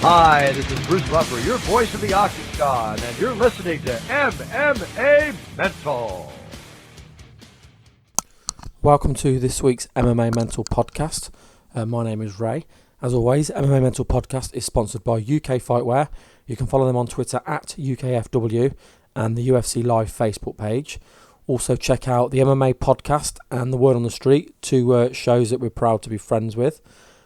Hi, this is Bruce Buffer, your voice of the Octagon, and you're listening to MMA Mental. Welcome to this week's MMA Mental podcast. My name is Ray. As always, MMA Mental podcast is sponsored by UK Fightwear. You can follow them on Twitter at UKFW and the UFC Live Facebook page. Also check out the MMA podcast and the Word on the Street, two shows that we're proud to be friends with.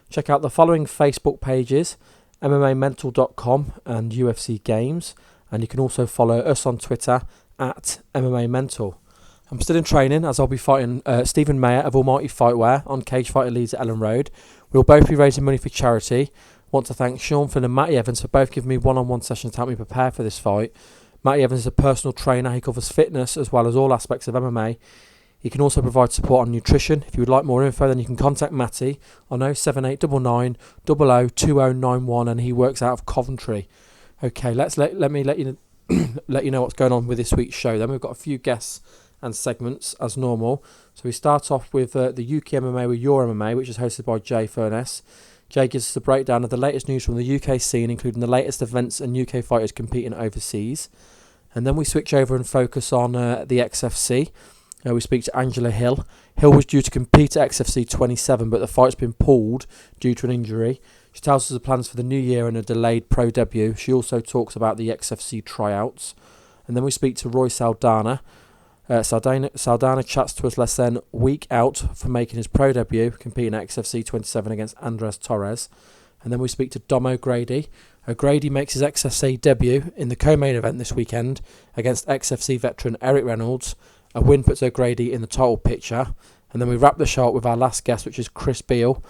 Check out the following Facebook pages: MMAmental.com and UFC Games, and you can also follow us on Twitter at MMA Mental. I'm still in training as I'll be fighting Stephen Mayer of Almighty Fightwear on Cage Fighter Leeds at Ellen Road. We'll both be raising money for charity. Want to thank Sean Flynn and Matty Evans for both giving me one-on-one sessions to help me prepare for this fight. Matty Evans is a personal trainer. He covers fitness as well as all aspects of MMA. He can also provide support on nutrition. If you would like more info, then you can contact Matty on 07899 002091, and he works out of Coventry. Okay, let me let you know what's going on with this week's show. Then we've got a few guests and segments as normal. So we start off with the UK MMA with Your MMA, which is hosted by Jay Furness. Jay gives us a breakdown of the latest news from the UK scene, including the latest events and UK fighters competing overseas. And then we switch over and focus on the XFC. We speak to Angela Hill. Hill was due to compete at XFC 27, but the fight's been pulled due to an injury. She tells us the plans for the new year and a delayed pro debut. She also talks about the XFC tryouts. And then we speak to Roy Saldana. Saldana chats to us less than a week out from making his pro debut, competing at XFC 27 against Andres Torres. And then we speak to Dom O'Grady. O'Grady makes his XFC debut in the co-main event this weekend against XFC veteran Eric Reynolds. A win puts O'Grady in the title picture. And then we wrap the show up with our last guest, which is Chris Beal,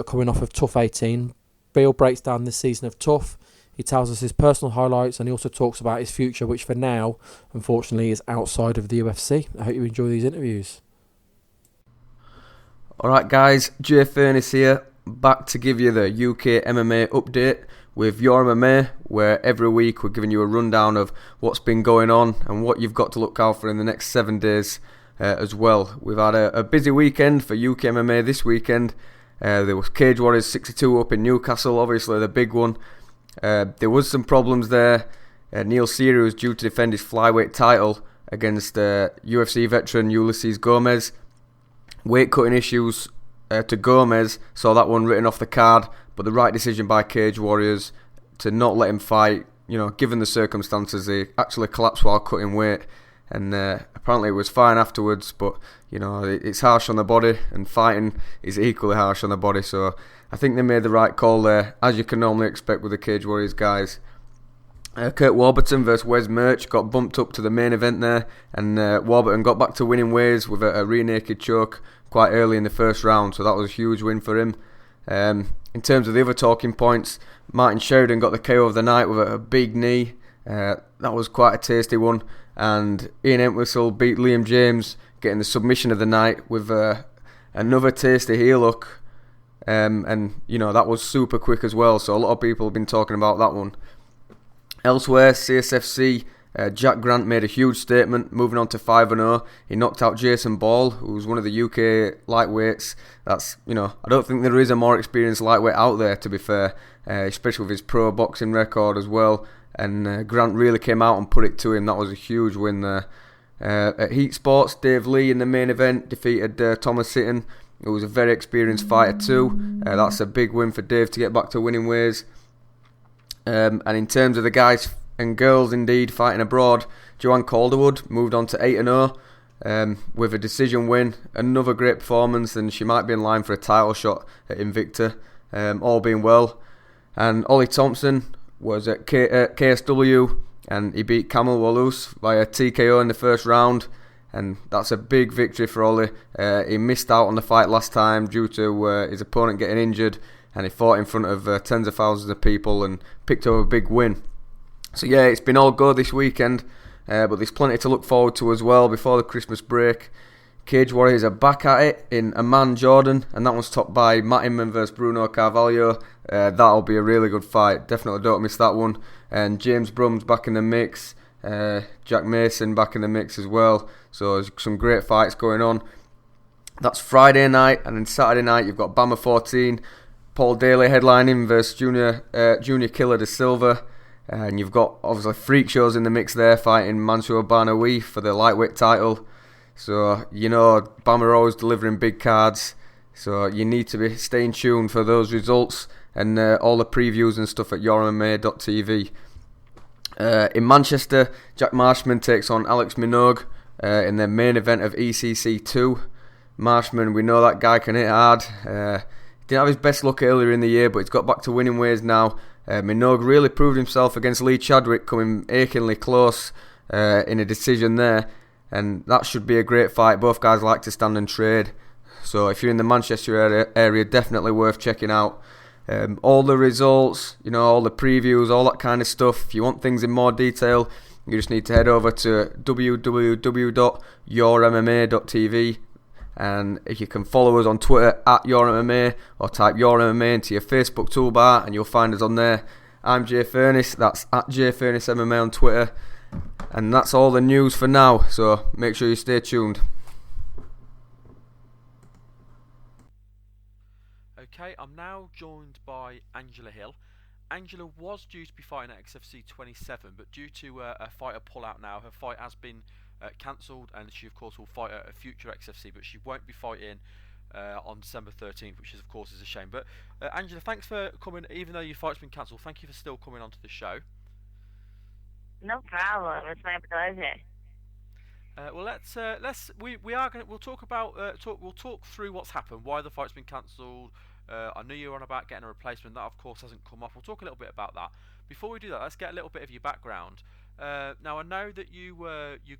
coming off of Tough 18. Beal breaks down this season of Tough. He tells us his personal highlights, and he also talks about his future, which for now, unfortunately, is outside of the UFC. I hope you enjoy these interviews. Alright guys, Jay Furness here, back to give you the UK MMA update with Your MMA, where every week we're giving you a rundown of what's been going on and what you've got to look out for in the next 7 days as well. We've had a busy weekend for UK MMA this weekend. There was Cage Warriors 62 up in Newcastle, obviously the big one. There was some problems there. Neil Seary was due to defend his flyweight title against UFC veteran Ulysses Gomez. Weight cutting issues to Gomez, saw that one written off the card, but the right decision by Cage Warriors to not let him fight. You know, given the circumstances, he actually collapsed while cutting weight, and apparently it was fine afterwards, but you know, it's harsh on the body, and fighting is equally harsh on the body, so I think they made the right call there, as you can normally expect with the Cage Warriors guys. Kurt Warburton versus Wes Merch got bumped up to the main event there, and Warburton got back to winning ways with a rear naked choke quite early in the first round, so that was a huge win for him. In terms of the other talking points, Martin Sheridan got the KO of the night with a big knee. That was quite a tasty one, and Ian Entwistle beat Liam James, getting the submission of the night with another tasty heel hook. And you know, that was super quick as well, so a lot of people have been talking about that one. Elsewhere, CSFC, Jack Grant made a huge statement, moving on to 5-0. He knocked out Jason Ball, who's one of the UK lightweights. That's, you know, I don't think there is a more experienced lightweight out there, to be fair, especially with his pro boxing record as well. And Grant really came out and put it to him. That was a huge win there. At Heat Sports, Dave Lee in the main event defeated Thomas Sitton, who was a very experienced fighter too. That's a big win for Dave to get back to winning ways. And in terms of the guys and girls indeed fighting abroad, Joanne Calderwood moved on to 8-0 with a decision win. Another great performance, and she might be in line for a title shot at Invicta, all being well. And Ollie Thompson was at KSW, and he beat Kamil Walous via TKO in the first round, and that's a big victory for Ollie. He missed out on the fight last time due to his opponent getting injured, and he fought in front of tens of thousands of people and picked up a big win. So yeah, it's been all good this weekend, but there's plenty to look forward to as well before the Christmas break. Cage Warriors are back at it in Amman, Jordan, and that one's topped by Matt Inman versus Bruno Carvalho. That'll be a really good fight, definitely don't miss that one. And James Brum's back in the mix, Jack Mason back in the mix as well, so there's some great fights going on. That's Friday night, and then Saturday night you've got Bama 14, Paul Daly headlining versus Junior Killer de Silva. And you've got obviously freak shows in the mix there, fighting Mansour Banawi for the lightweight title. So, Bam are always delivering big cards. So you need to be staying tuned for those results and all the previews and stuff at yourmma.tv. In Manchester, Jack Marshman takes on Alex Minogue in the main event of ECC 2. Marshman, we know that guy can hit hard. Didn't have his best luck earlier in the year, but he's got back to winning ways now. Minogue really proved himself against Lee Chadwick, coming achingly close in a decision there. And that should be a great fight. Both guys like to stand and trade. So if you're in the Manchester area, definitely worth checking out. All the results, all the previews, all that kind of stuff. If you want things in more detail, you just need to head over to www.yourmma.tv. And if you can follow us on Twitter at YourMMA, or type YourMMA into your Facebook toolbar and you'll find us on there. I'm Jay Furness, that's at Jay Furness MMA on Twitter. And that's all the news for now, so make sure you stay tuned. Okay, I'm now joined by Angela Hill. Angela was due to be fighting at XFC 27, but due to a fighter pull-out now, her fight has been cancelled, and she of course will fight at a future XFC, but she won't be fighting on December 13th, which is of course is a shame. But Angela, thanks for coming, even though your fight's been cancelled. Thank you for still coming onto the show. No problem. It's my pleasure. We'll talk about we'll talk through what's happened, why the fight's been cancelled. I knew you were on about getting a replacement. That of course hasn't come off. We'll talk a little bit about that. Before we do that, let's get a little bit of your background. Now I know that you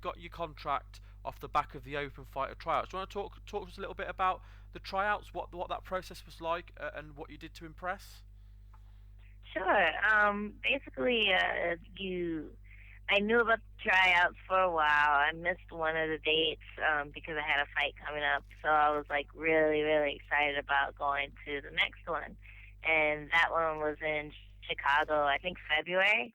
got your contract off the back of the open fighter tryouts. Do you want to talk to us a little bit about the tryouts, what that process was like, and what you did to impress? Sure. Basically, I knew about the tryouts for a while. I missed one of the dates because I had a fight coming up, so I was like really, really excited about going to the next one. And that one was in Chicago, I think February.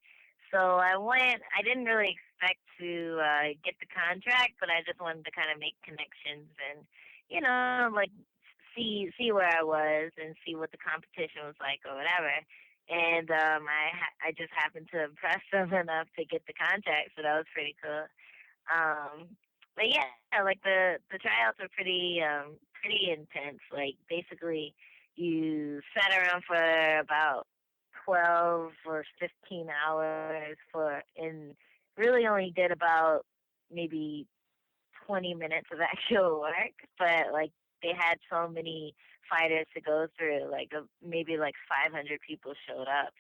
So I went. I didn't really expect to get the contract, but I just wanted to kind of make connections and, like see where I was and see what the competition was like or whatever. And I just happened to impress them enough to get the contract, so that was pretty cool. But yeah, like the tryouts are pretty intense. Like basically, you sat around for about 12 or 15 hours and really only did about maybe 20 minutes of actual work, but like they had so many fighters to go through, like maybe like 500 people showed up.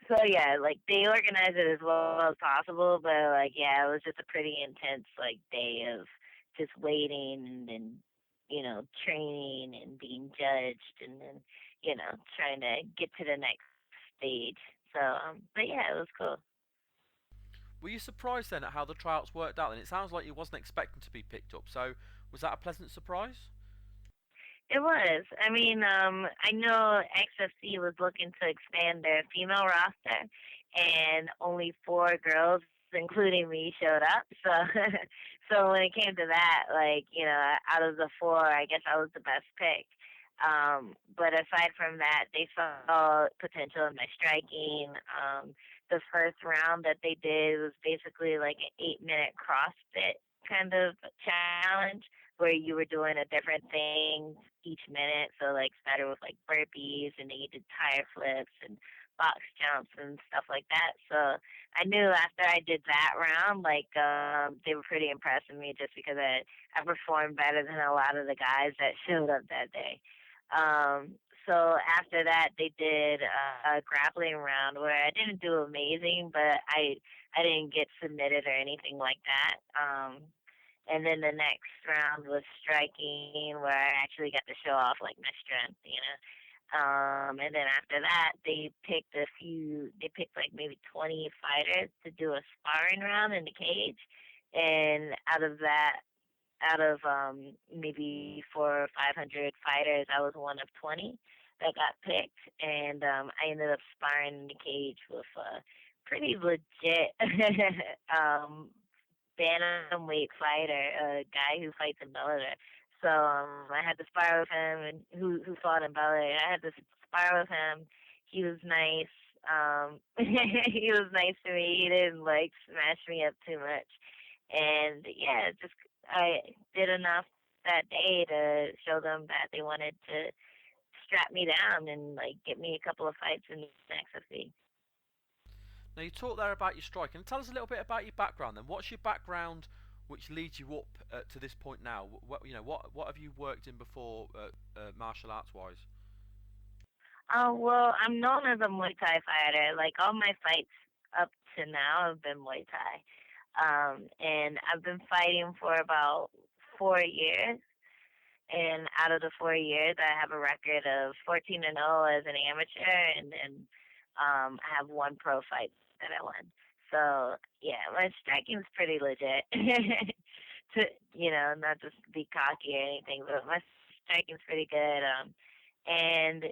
So yeah, like they organized it as well as possible, but like yeah, it was just a pretty intense like day of just waiting and then training and being judged and then trying to get to the next stage. So but yeah, it was cool. Were you surprised then at how the tryouts worked out? And it sounds like you wasn't expecting to be picked up. So was that a pleasant surprise? It was. I mean, I know XFC was looking to expand their female roster, and only 4 girls, including me, showed up. So, so when it came to that, like out of the 4, I guess I was the best pick. But aside from that, they saw potential in my striking. The first round that they did was basically like an 8-minute CrossFit kind of challenge where you were doing a different thing each minute. So like started with like burpees and then you did tire flips and box jumps and stuff like that. So I knew after I did that round, like they were pretty impressed with me just because I performed better than a lot of the guys that showed up that day. So after that, they did a grappling round where I didn't do amazing, but I didn't get submitted or anything like that. And then the next round was striking, where I actually got to show off like my strength. And then after that, they picked like maybe 20 fighters to do a sparring round in the cage. And out of maybe 400 or 500 fighters, I was one of 20 that got picked. And I ended up sparring in the cage with a pretty legit bantamweight fighter, a guy who fights in Bellator. So I had to spar with him, and who fought in ballet. I had to spar with him. He was nice. He was nice to me. He didn't like smash me up too much. And yeah, just I did enough that day to show them that they wanted to strap me down and like get me a couple of fights in the XFC. Now you talked there about your striking. Tell us a little bit about your background then. What's your background which leads you up to this point now? What have you worked in before, martial arts wise? Well, I'm known as a Muay Thai fighter. Like all my fights up to now have been Muay Thai. And I've been fighting for about 4 years. And out of the 4 years, I have a record of 14-0 as an amateur, and then I have one pro fight that I won. So yeah, my striking's pretty legit. To not just be cocky or anything, but my striking's pretty good. And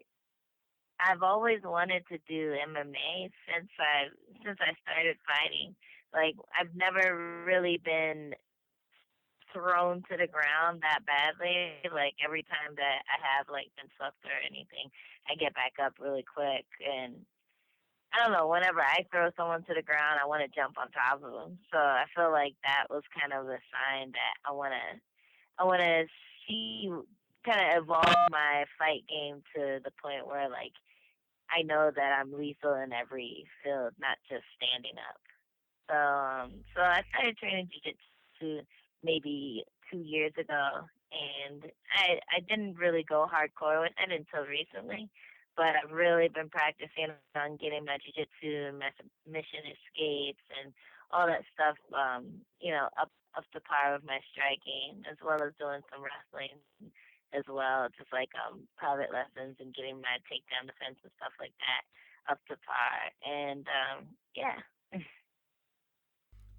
I've always wanted to do MMA since I started fighting. Like I've never really been thrown to the ground that badly. Like every time that I have like been swept or anything, I get back up really quick. And I don't know, whenever I throw someone to the ground, I want to jump on top of them. So I feel like that was kind of a sign that I want to see, kind of evolve my fight game to the point where like I know that I'm lethal in every field, not just standing up. So I started training jiu-jitsu maybe 2 years ago, and I didn't really go hardcore with it until recently, but I've really been practicing on getting my jiu-jitsu and my submission escapes and all that stuff, up to par with my striking, as well as doing some wrestling as well, just like private lessons and getting my takedown defense and stuff like that up to par. And yeah.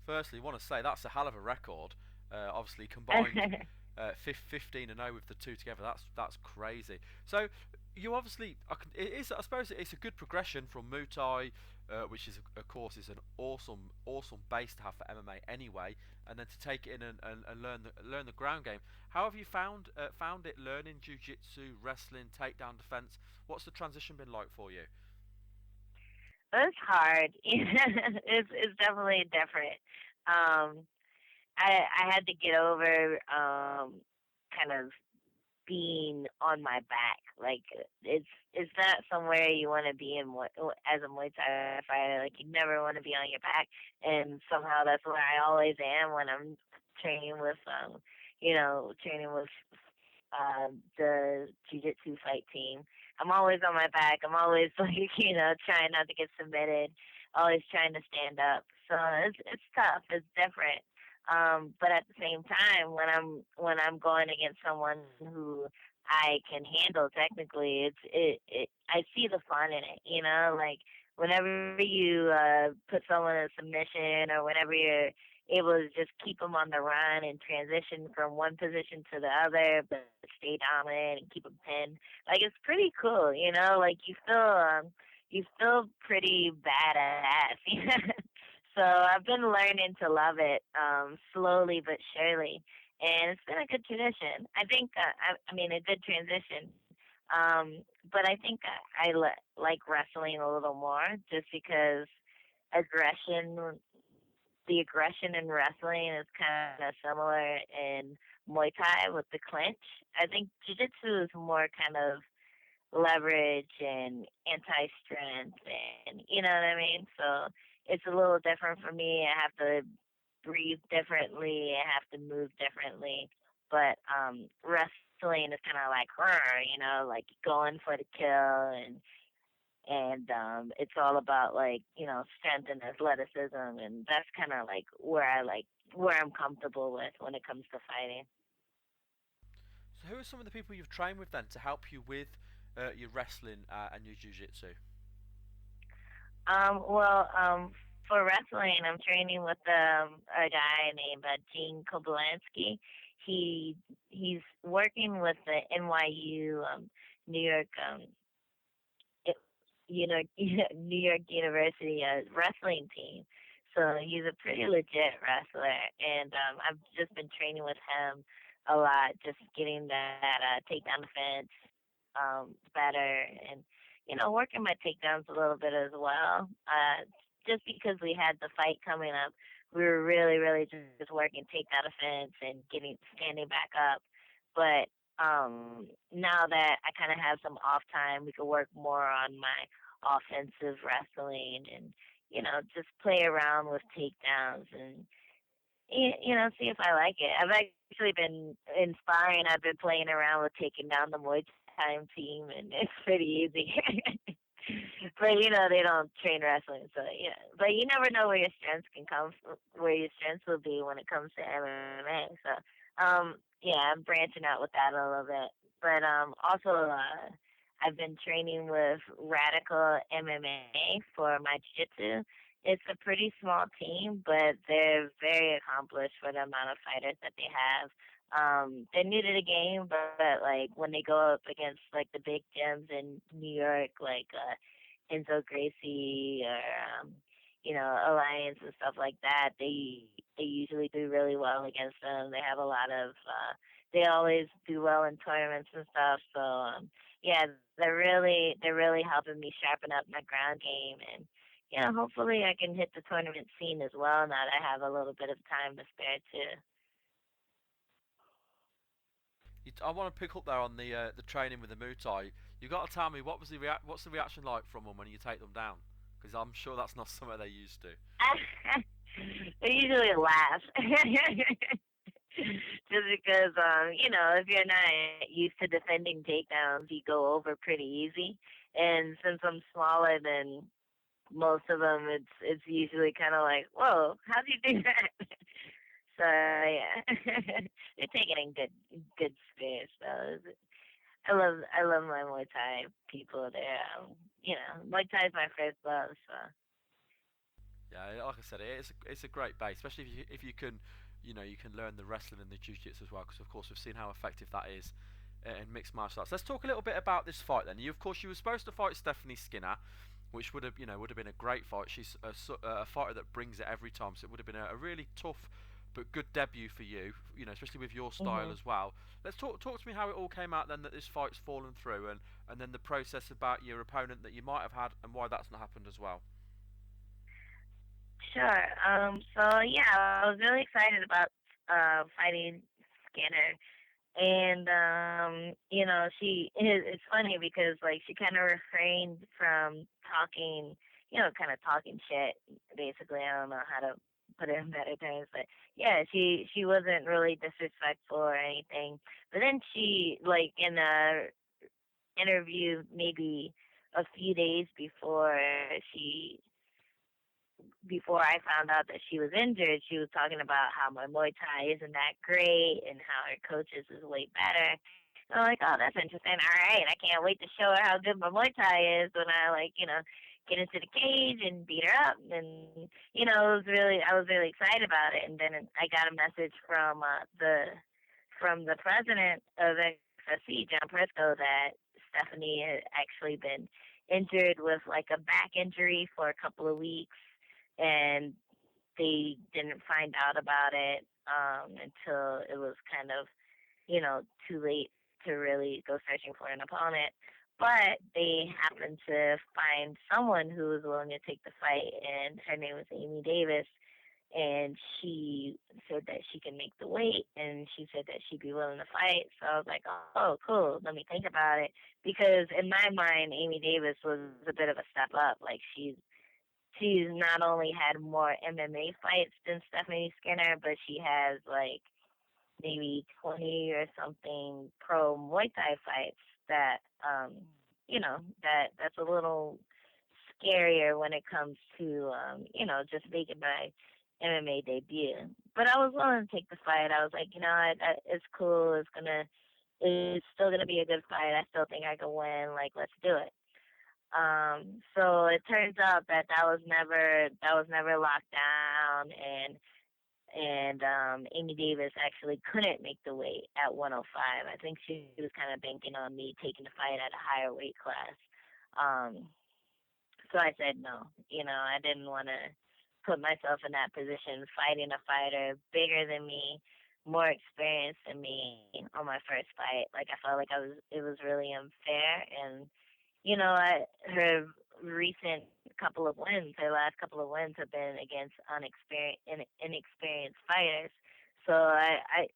Firstly, I want to say that's a hell of a record. Obviously, combined 15-0 with the two together, that's crazy. So you obviously, I suppose it's a good progression from Muay Thai, which is of course is an awesome base to have for MMA anyway, and then to take it in and learn the ground game. How have you found it learning jiu-jitsu, wrestling, takedown defense? What's the transition been like for you? It's hard. It's definitely different. Um, I had to get over kind of being on my back. Like it's not somewhere you want to be in as a Muay Thai fighter. Like you never want to be on your back, and somehow that's where I always am when I'm training with the jiu-jitsu fight team. I'm always on my back. I'm always like, trying not to get submitted, always trying to stand up. So it's tough. It's different. But at the same time, when I'm going against someone who I can handle technically, I see the fun in it, like whenever you put someone in submission, or whenever you're able to just keep them on the run and transition from one position to the other, but stay dominant and keep them pinned. Like it's pretty cool, like you feel pretty badass. So I've been learning to love it, slowly but surely, and it's been a good tradition. I think, I mean, a good transition. But I think like wrestling a little more, just because aggression the aggression in wrestling is kind of similar in Muay Thai with the clinch. I think Jiu-Jitsu is more kind of leverage and anti-strength, and you know what I mean? So it's a little different for me. I have to breathe differently. I have to move differently. But wrestling is kind of like her, like going for the kill, and it's all about strength and athleticism, and that's kind of like where I'm comfortable with when it comes to fighting. So who are some of the people you've trained with then to help you with your wrestling and your jiu-jitsu? For wrestling, I'm training with a guy named Gene Koblansky. He's working with the NYU New York New York University wrestling team. So he's a pretty legit wrestler, and I've just been training with him a lot, just getting that takedown defense better, and working my takedowns a little bit as well. Just because we had the fight coming up, we were really, really just working takedown defense and getting standing back up. But now that I kind of have some off time, we could work more on my offensive wrestling and just play around with takedowns and see if I like it. I've actually been inspiring. I've been playing around with taking down the Muay Thai team, and it's pretty easy. But they don't train wrestling, so yeah. But you never know where your strengths can come from, where your strengths will be when it comes to MMA. So, yeah, I'm branching out with that a little bit. But also, I've been training with Radical MMA for my jiu-jitsu. It's a pretty small team, but they're very accomplished for the amount of fighters that they have. They're new to the game, but like when they go up against like the big gyms in New York, like Enzo Gracie or Alliance and stuff like that, they usually do really well against them. They have a lot of they always do well in tournaments and stuff. So yeah, they're really helping me sharpen up my ground game, and hopefully I can hit the tournament scene as well now that I have a little bit of time to spare too. I want to pick up there on the training with the Muay Thai. You got to tell me what's the reaction like from them when you take them down? Because I'm sure that's not something they're used to. They usually laugh. Just because, if you're not used to defending takedowns, you go over pretty easy. And since I'm smaller than most of them, it's usually kind of like, whoa, how'd you do that? So yeah, they're taking in good space. So I love my Muay Thai people there. Muay Thai is my first love. So Yeah, like I said, it's a great base, especially if you can, you can learn the wrestling and the jiu-jitsu as well. Because of course we've seen how effective that is in mixed martial arts. Let's talk a little bit about this fight then. Of course, you were supposed to fight Stephanie Skinner, which would have been a great fight. She's a fighter that brings it every time, so it would have been a really tough but good debut for you. Especially with your style hmm as well. Let's talk to me how it all came out then that this fight's fallen through, and then the process about your opponent that you might have had and why that's not happened as well. sure. So yeah, I was really excited about fighting Skinner. And it's funny because like she kind of refrained from talking, kind of talking shit. Basically, I don't know how to put it in better terms, but yeah, she wasn't really disrespectful or anything. But then she, like, in a interview maybe a few days before I found out that she was injured, she was talking about how my Muay Thai isn't that great and how her coaches is way better. And I'm like, oh, that's interesting. All right, I can't wait to show her how good my Muay Thai is when I get into the cage and beat her up. And I was really excited about it. And then I got a message from the president of XFC, John Prisco, that Stephanie had actually been injured with like a back injury for a couple of weeks, and they didn't find out about it until it was kind of, too late to really go searching for an opponent. But they happened to find someone who was willing to take the fight, and her name was Amy Davis. And she said that she can make the weight, and she said that she'd be willing to fight. So I was like, oh, cool. Let me think about it, because in my mind, Amy Davis was a bit of a step up. Like she's not only had more MMA fights than Stephanie Skinner, but she has like maybe 20 or something pro Muay Thai fights that that's a little scarier when it comes to just making my MMA debut. But I was willing to take the fight. I was like, it's cool. It's still gonna be a good fight. I still think I can win. Like, let's do it. So it turns out that that was never locked down, and Amy Davis actually couldn't make the weight at 105. I think she was kind of banking on me taking the fight at a higher weight class. So I said no. I didn't want to put myself in that position, fighting a fighter bigger than me, more experienced than me on my first fight. Like I felt like it was really unfair, and her recent couple of wins, her last couple of wins have been against inexperienced fighters. So I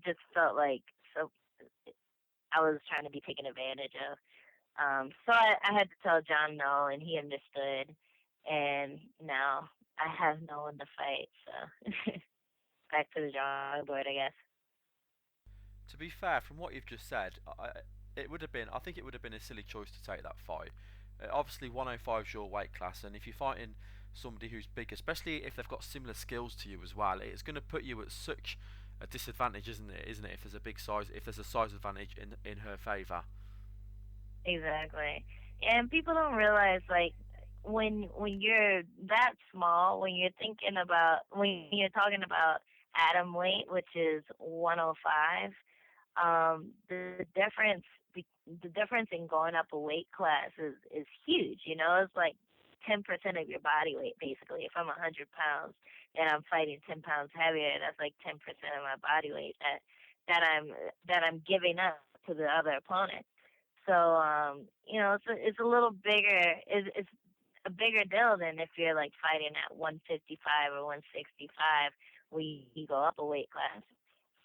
just felt like so I was trying to be taken advantage of. So I had to tell John no, and he understood. And now I have no one to fight, so back to the drawing board, I guess. To be fair, from what you've just said, I think it would have been a silly choice to take that fight. Obviously, 105 is your weight class, and if you're fighting somebody who's big, especially if they've got similar skills to you as well, it's going to put you at such a disadvantage, isn't it? If there's a big size, if there's a size advantage in her favour. Exactly. And people don't realize, like, when you're that small, when you're talking about atom weight, which is 105, the difference in going up a weight class is huge. It's like 10% of your body weight, basically. If I'm 100 pounds and I'm fighting 10 pounds heavier, that's like 10% of my body weight that I'm giving up to the other opponent. So it's a little bigger. It's a bigger deal than if you're like fighting at 155 or 165, where you go up a weight class.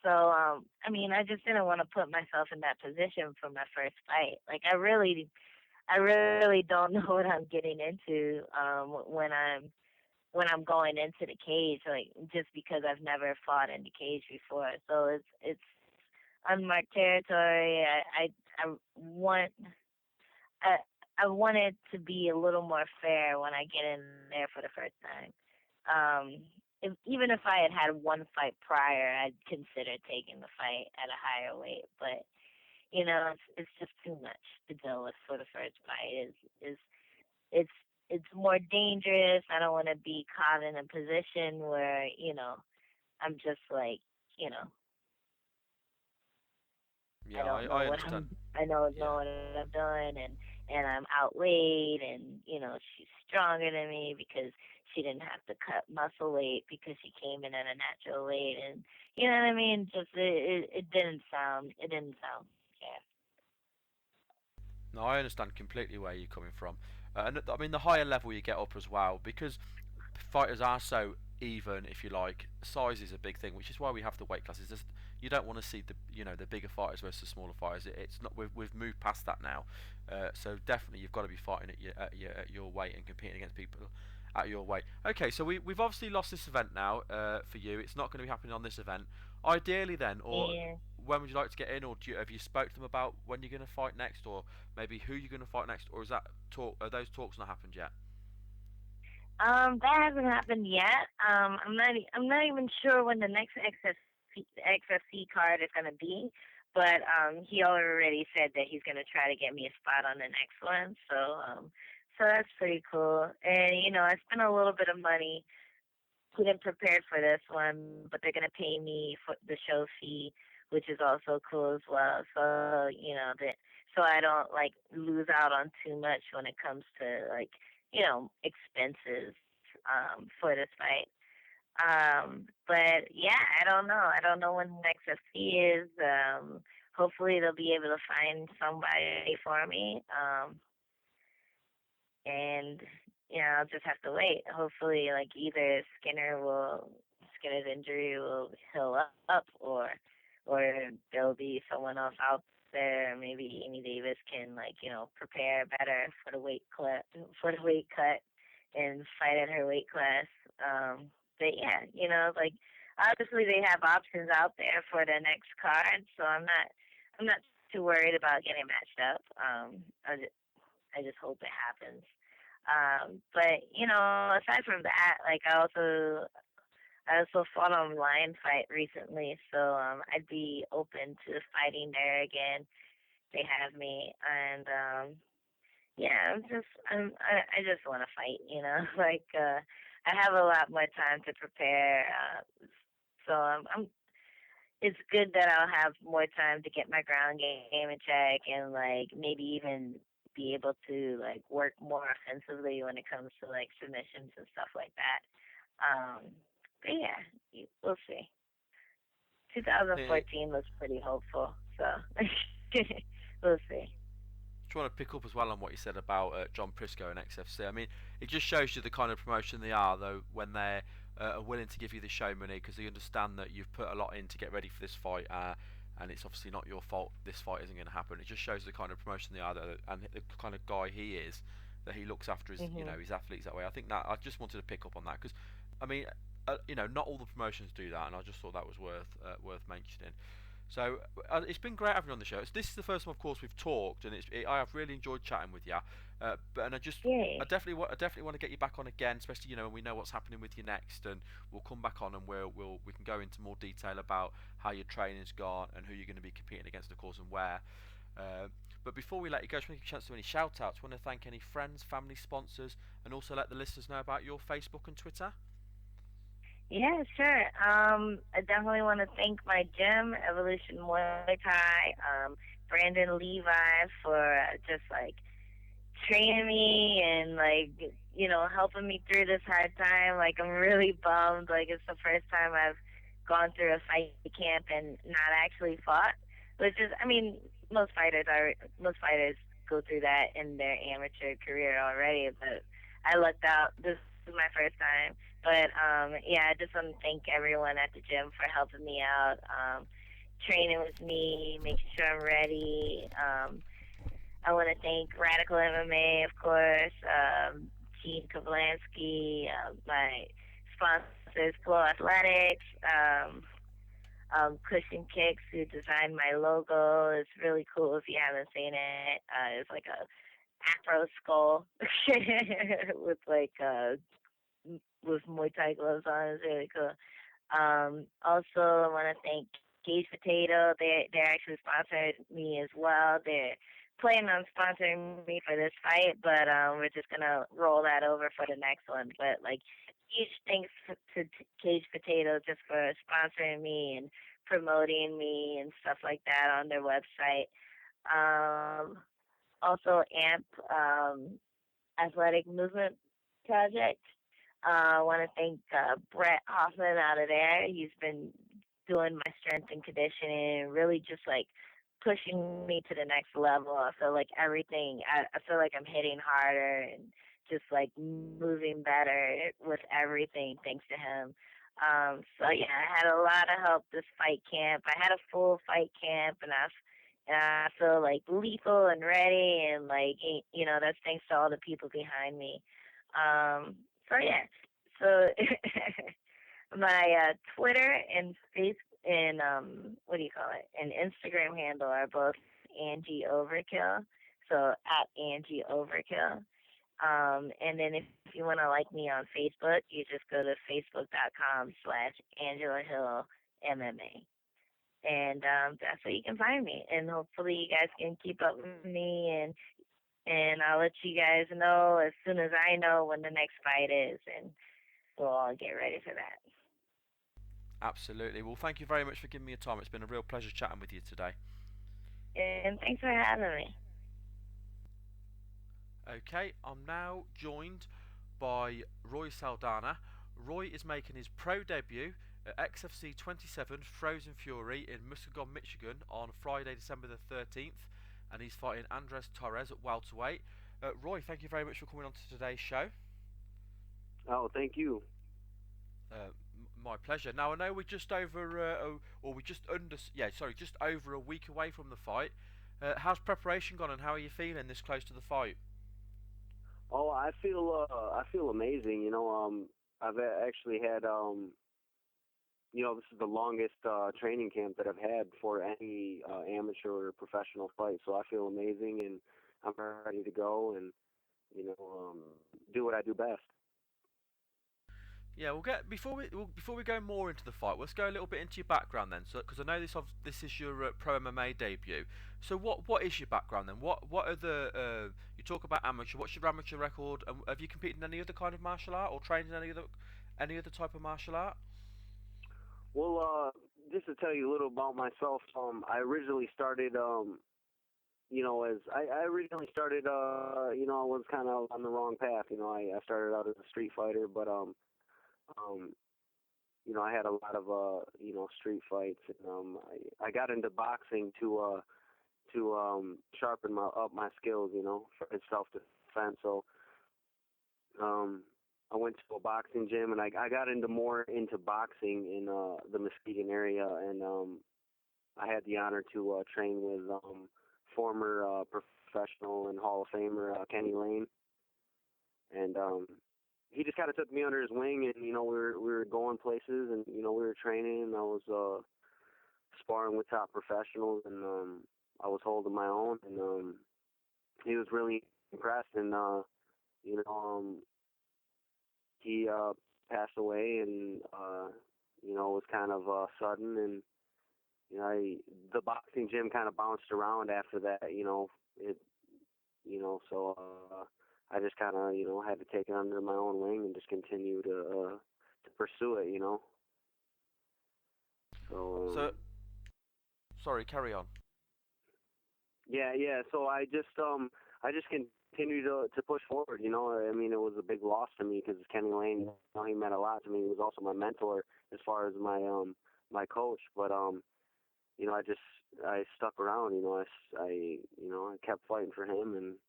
So I just didn't want to put myself in that position for my first fight. Like I really don't know what I'm getting into when I'm going into the cage, like just because I've never fought in the cage before. So it's unmarked territory. I want I I want it to be a little more fair when I get in there for the first time. Even if I had one fight prior, I'd consider taking the fight at a higher weight. But it's just too much to deal with for the first fight. It's it's more dangerous. I don't want to be caught in a position where I'm just like you know I Yeah, don't I know what understand. I don't know Yeah. what I'm doing, and I'm outweighed, and she's stronger than me because she didn't have to cut muscle weight because she came in at a natural weight, and you know what I mean. Just it didn't sound fair. No, I understand completely where you're coming from, and I mean the higher level you get up as well, because fighters are so even, if you like. Size is a big thing, which is why we have the weight classes. You don't want to see the bigger fighters versus the smaller fighters. It's not. We've moved past that now, so definitely you've got to be fighting at your weight and competing against people at your weight. Okay, so we've obviously lost this event now for you. It's not going to be happening on this event. Ideally, then, or Yeah. when would you like to get in, or have you spoke to them about when you're going to fight next, or maybe who you're going to fight next, or is that talk? Are those talks not happened yet? That hasn't happened yet. I'm not even sure when the next XFC card is gonna be, but he already said that he's gonna try to get me a spot on the next one. So that's pretty cool. And I spent a little bit of money getting prepared for this one, but they're gonna pay me for the show fee, which is also cool as well. So so I don't like lose out on too much when it comes to like expenses for this fight. But yeah, I don't know. I don't know when the next FC is. Hopefully they'll be able to find somebody for me. And I'll just have to wait. Hopefully, like either Skinner's injury will heal up, or there'll be someone else out there. Maybe Amy Davis can prepare better for the weight cut and fight at her weight class. But yeah, like obviously they have options out there for the next card, so I'm not too worried about getting matched up. I just hope it happens. But aside from that, like I also fought on Lion Fight recently, so I'd be open to fighting there again. They have me, and yeah, I just want to fight, like I have a lot more time to prepare, so it's good that I'll have more time to get my ground game in check and like maybe even be able to like work more offensively when it comes to like submissions and stuff like that. But yeah, we'll see. I 2014 looks pretty hopeful, so we'll see. just want to pick up as well on what you said about John Prisco and XFC. I mean, it just shows you the kind of promotion they are, though, when they are willing to give you the show money because they understand that you've put a lot in to get ready for this fight, and it's obviously not your fault this fight isn't going to happen. It just shows the kind of promotion they are, and the kind of guy he is, that he looks after his Mhm. his athletes that way. I think that I just wanted to pick up on that because, I mean, not all the promotions do that, and I just thought that was worth mentioning. So it's been great having you on the show. This is the first time, of course, we've talked, and I have really enjoyed chatting with you. I Yay. definitely want to get you back on again, especially when we know what's happening with you next, and we'll come back on and we can go into more detail about how your training's gone and who you're going to be competing against, of course, and where. But before we let you go, just want to give you a chance to do any shout outs. Want to thank any friends, family, sponsors, and also let the listeners know about your Facebook and Twitter. Yeah, sure. I definitely want to thank my gym, Evolution Muay Thai, Brandon Levi for just like training me and like helping me through this hard time. Like I'm really bummed. Like it's the first time I've gone through a fight camp and not actually fought. Which is, I mean, most fighters go through that in their amateur career already. But I lucked out. This is my first time. But yeah, I just want to thank everyone at the gym for helping me out, training with me, making sure I'm ready. I want to thank Radical MMA, of course, Gene Kovlansky, my sponsors, Flow Athletics, Cushion Kicks, who designed my logo. It's really cool if you haven't seen it. It's like a afro skull with like with Muay Thai gloves on. It's really cool. Also, I want to thank Cage Potato. They're actually sponsored me as well. They're planning on sponsoring me for this fight, but we're just gonna roll that over for the next one. But like, huge thanks to Cage Potato just for sponsoring me and promoting me and stuff like that on their website. Also, AMP Athletic Movement Project. I want to thank Brett Hoffman out of there. He's been doing my strength and conditioning and really just like pushing me to the next level. I feel like I feel like I'm hitting harder and just like moving better with everything thanks to him. So yeah, I had a lot of help this fight camp. I had a full fight camp and I feel like lethal and ready and like that's thanks to all the people behind me. So yeah, so my Twitter and Facebook and what do you call it? And Instagram handle are both Angie Overkill. So at Angie Overkill. And then if you want to like me on Facebook, you just go to facebook.com/Angela Hill MMA. And that's where you can find me. And hopefully you guys can keep up with me and I'll let you guys know as soon as I know when the next fight is, and we'll all get ready for that. Absolutely. Well, thank you very much for giving me your time. It's been a real pleasure chatting with you today. And thanks for having me. Okay, I'm now joined by Roy Saldana. Roy is making his pro debut at XFC 27 Frozen Fury in Muskegon, Michigan on Friday, December the 13th, and he's fighting Andres Torres at welterweight. Roy, thank you very much for coming on to today's show. Oh, thank you. My pleasure. Now I know we're just over, just over a week away from the fight. How's preparation gone, and how are you feeling this close to the fight? Oh, I feel amazing. I've actually had this is the longest training camp that I've had for any amateur or professional fight. So I feel amazing, and I'm ready to go and do what I do best. Yeah, we'll get before we go more into the fight. Let's go a little bit into your background then, so because I know this is your pro MMA debut. So what is your background then? What are the you talk about amateur? What's your amateur record? And have you competed in any other kind of martial art or trained in any other type of martial art? Well, just to tell you a little about myself, I originally started as I originally started I was kind of on the wrong path. I started out as a street fighter, but I had a lot of street fights, and I got into boxing to sharpen up my skills, for self defense. So I went to a boxing gym, and I got more into boxing in the Muskegon area, and I had the honor to train with former professional and Hall of Famer Kenny Lane, and he just kind of took me under his wing, and we were going places, and we were training, and I was sparring with top professionals, and I was holding my own, and he was really impressed, and he passed away, and it was kind of sudden, and the boxing gym kind of bounced around after that, so I just kind of had to take it under my own wing and just continue to pursue it, So, sorry, carry on. Yeah. So I just continued to push forward. I mean, it was a big loss to me because Kenny Lane, he meant a lot to me. He was also my mentor as far as my coach. But I stuck around. I kept fighting for him, and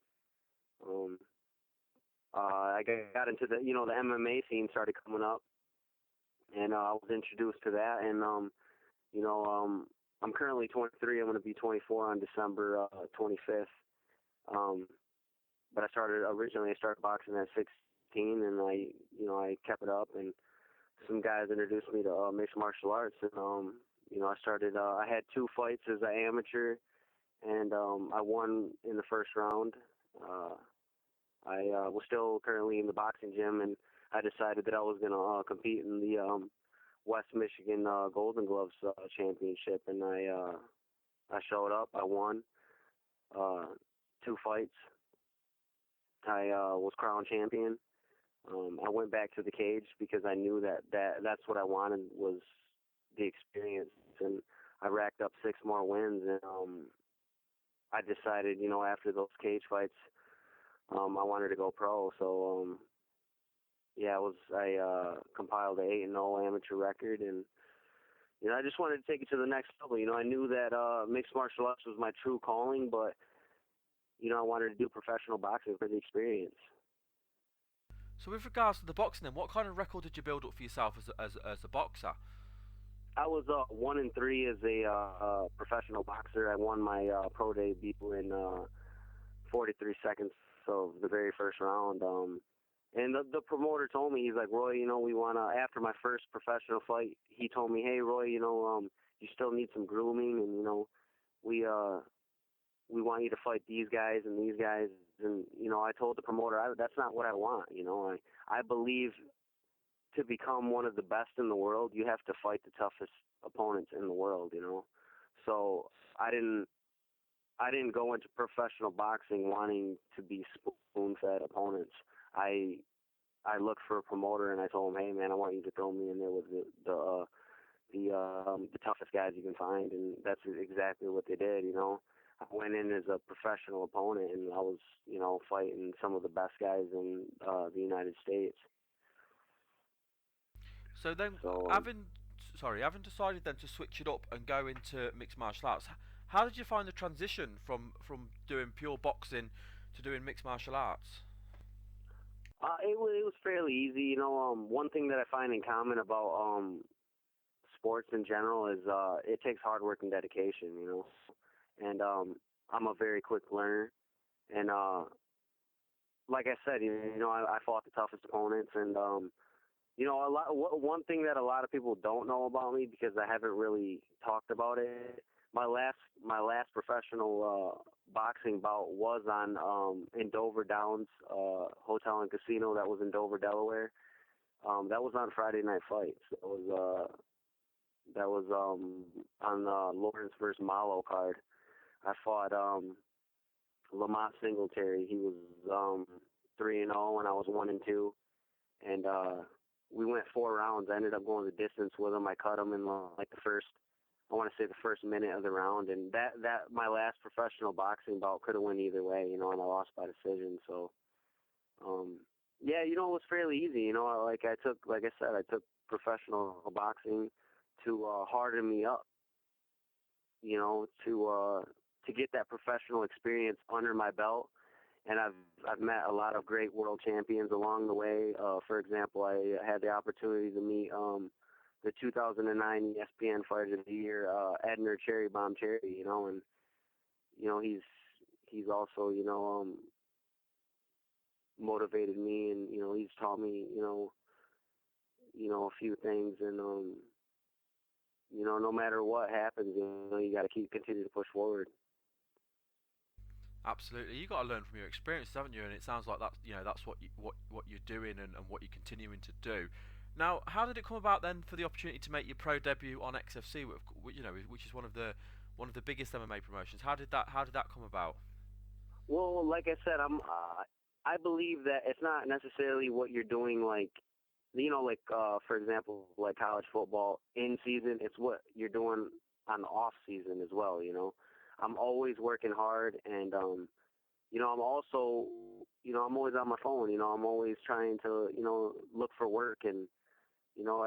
I got into the the MMA scene started coming up, and I was introduced to that, and I'm currently 23. I'm going to be 24 on December 25th. But I started boxing at 16, and I kept it up, and some guys introduced me to mixed martial arts, and I had 2 fights as an amateur, and I won in the first round. I was still currently in the boxing gym, and I decided that I was going to compete in the West Michigan Golden Gloves championship, and I showed up. I won 2 fights. I was crown champion. I went back to the cage because I knew that's what I wanted, was the experience, and I racked up 6 more wins, and I decided, after those cage fights, I wanted to go pro. So I compiled an 8-0 amateur record, and I just wanted to take it to the next level. I knew that mixed martial arts was my true calling, but I wanted to do professional boxing for the experience. So with regards to the boxing, then, what kind of record did you build up for yourself as a boxer? I was 1-3 as a professional boxer. I won my pro debut in 43 seconds of the very first round. And the promoter told me, he's like, Roy, we want to, after my first professional fight, he told me, hey, Roy, you still need some grooming, and, we want you to fight these guys and these guys. And, I told the promoter, that's not what I want. I believe to become one of the best in the world, you have to fight the toughest opponents in the world, So I didn't go into professional boxing wanting to be spoon-fed opponents. I looked for a promoter, and I told him, hey, man, I want you to throw me in there with the toughest guys you can find, and that's exactly what they did, I went in as a professional opponent, and I was, fighting some of the best guys in the United States. So then, having decided then to switch it up and go into mixed martial arts, how did you find the transition from doing pure boxing to doing mixed martial arts? It was fairly easy. One thing that I find in common about sports in general is it takes hard work and dedication, and I'm a very quick learner, and like I said, I fought the toughest opponents, and one thing that a lot of people don't know about me, because I haven't really talked about it, my last professional boxing bout was on in Dover Downs Hotel and Casino that was in Dover, Delaware. That was on Friday Night Fights. That was on Lawrence versus Malo card. I fought Lamont Singletary. He was 3-0 and I was 1-2, and we went 4 rounds. I ended up going the distance with him. I cut him in the first minute of the round, and that my last professional boxing bout could have went either way, and I lost by decision. So, it was fairly easy. I took professional boxing to harden me up, to get that professional experience under my belt. And I've met a lot of great world champions along the way. For example, I had the opportunity to meet the 2009 ESPN Fighter of the Year, Edner Cherry Bomb Cherry, and he's also motivated me, and he's taught me a few things, and no matter what happens, you got to continue to push forward. Absolutely, you got to learn from your experiences, haven't you? And it sounds like that's what you're doing and what you're continuing to do. Now, how did it come about then for the opportunity to make your pro debut on XFC, which is one of the biggest MMA promotions? How did that come about? Well, like I said, I believe that it's not necessarily what you're doing, like for example, like college football in season. It's what you're doing on the off season as well. I'm always working hard, and I'm also, I'm always on my phone. I'm always trying to, look for work, and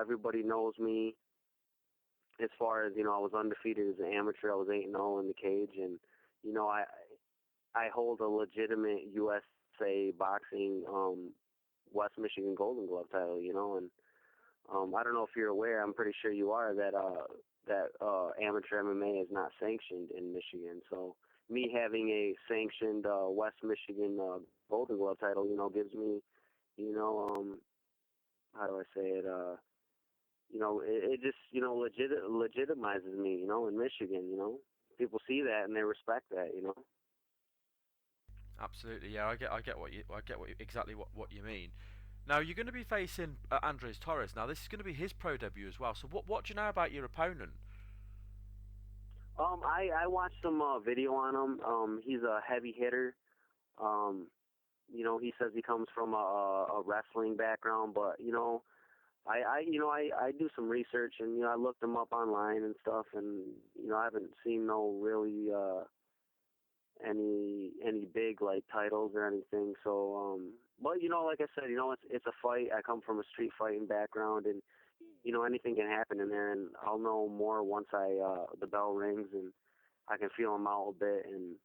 everybody knows me. As far as I was undefeated as an amateur. I was 8-0 in the cage, and I hold a legitimate USA boxing West Michigan Golden Glove title. And I don't know if you're aware. I'm pretty sure you are that amateur MMA is not sanctioned in Michigan. So me having a sanctioned West Michigan Golden Glove title, gives me, how do I say it? It just, legitimizes me, in Michigan. People see that and they respect that. Absolutely, yeah. I get exactly what you mean. Now you're going to be facing Andres Torres. Now this is going to be his pro debut as well. So what do you know about your opponent? I watched some video on him. He's a heavy hitter. He says he comes from a wrestling background, but I do some research, and I looked him up online and stuff, and I haven't seen no really any big like titles or anything. So but like I said, it's a fight. I come from a street fighting background, and anything can happen in there, and I'll know more once the bell rings and I can feel him out a bit, and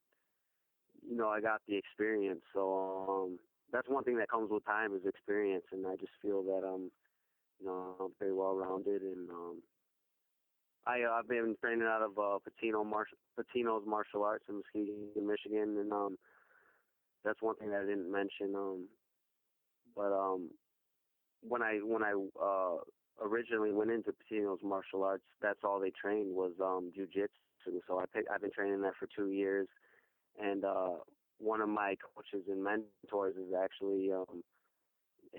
I got the experience. So that's one thing that comes with time is experience, and I just feel that I'm very well rounded, and I've been training out of Patino's martial arts in Muskegon, Michigan, and that's one thing that I didn't mention. But when I originally went into Patino's martial arts, that's all they trained was jiu-jitsu. So I've been training that for 2 years, and one of my coaches and mentors is actually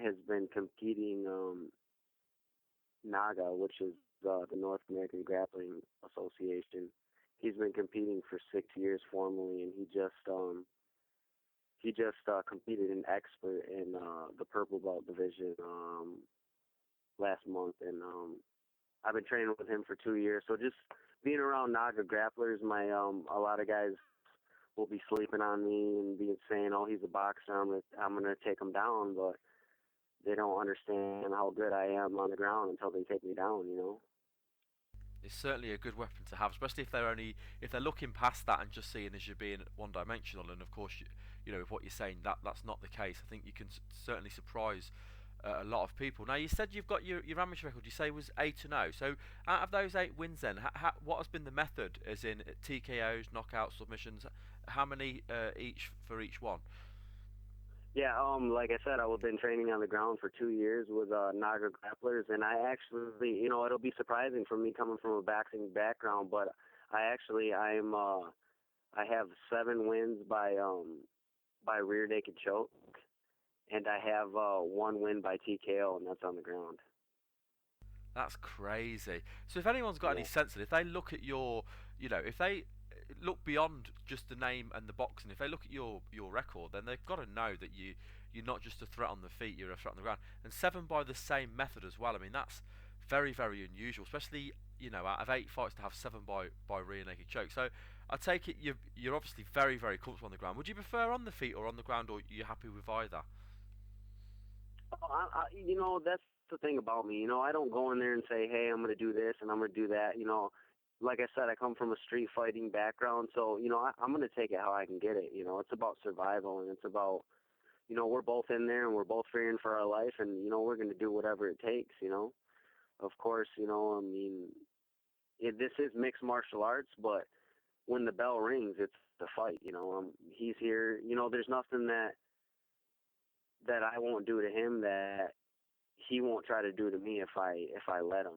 has been competing NAGA, which is the North American Grappling Association. He's been competing for 6 years formally, and he just competed in expert in the purple belt division last month, and I've been training with him for 2 years. So just being around NAGA grapplers, a lot of guys will be sleeping on me and saying, "Oh, he's a boxer. I'm gonna take him down," but they don't understand how good I am on the ground until they take me down. It's certainly a good weapon to have, especially if they're looking past that and just seeing as you being one-dimensional. And of course, with what you're saying, that's not the case. I think you can certainly surprise a lot of people. Now, you said you've got your amateur record. You say was 8-0. So, out of those 8 wins, then, what has been the method? As in TKOs, knockouts, submissions? How many each for each one? Yeah, like I said, I've been training on the ground for 2 years with NAGA grapplers, and I actually, it'll be surprising for me coming from a boxing background, but I have 7 wins by rear naked choke, and I have 1 win by TKO, and that's on the ground. That's crazy. So if anyone's got any sense of it, if they look at your, if they look beyond just the name and the boxing, if they look at your record, then they've got to know that you're not just a threat on the feet, you're a threat on the ground. And 7 by the same method as well. I mean, that's very, very unusual, especially out of 8 fights to have 7 by rear naked choke. So I take it you're obviously very, very comfortable on the ground. Would you prefer on the feet or on the ground, or are you happy with either? That's the thing about me. I don't go in there and say, hey, I'm going to do this and I'm going to do that. Like I said, I come from a street fighting background, so I'm going to take it how I can get it. It's about survival, and it's about we're both in there and we're both fearing for our life, and we're going to do whatever it takes. Of course, I mean, this is mixed martial arts, but when the bell rings, it's the fight. He's here. There's nothing that I won't do to him that he won't try to do to me if I let him.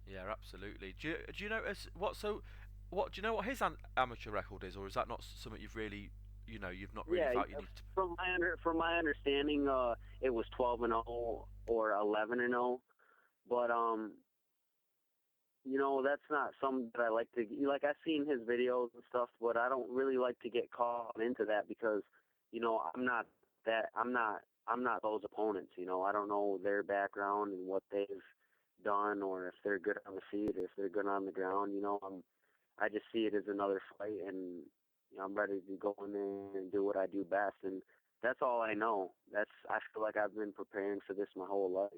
Yeah, absolutely. Do you notice what do you know what his amateur record is, or is that not something you've really you've not really felt you need to? From my understanding, it was 12-0 or 11-0, but that's not something that I like to like. I've seen his videos and stuff, but I don't really like to get caught into that because I'm not those opponents. I don't know their background and what they've done, or if they're good on the feet or if they're good on the ground. I just see it as another fight, and I'm ready to go in there and do what I do best, and that's all I know. I feel like I've been preparing for this my whole life.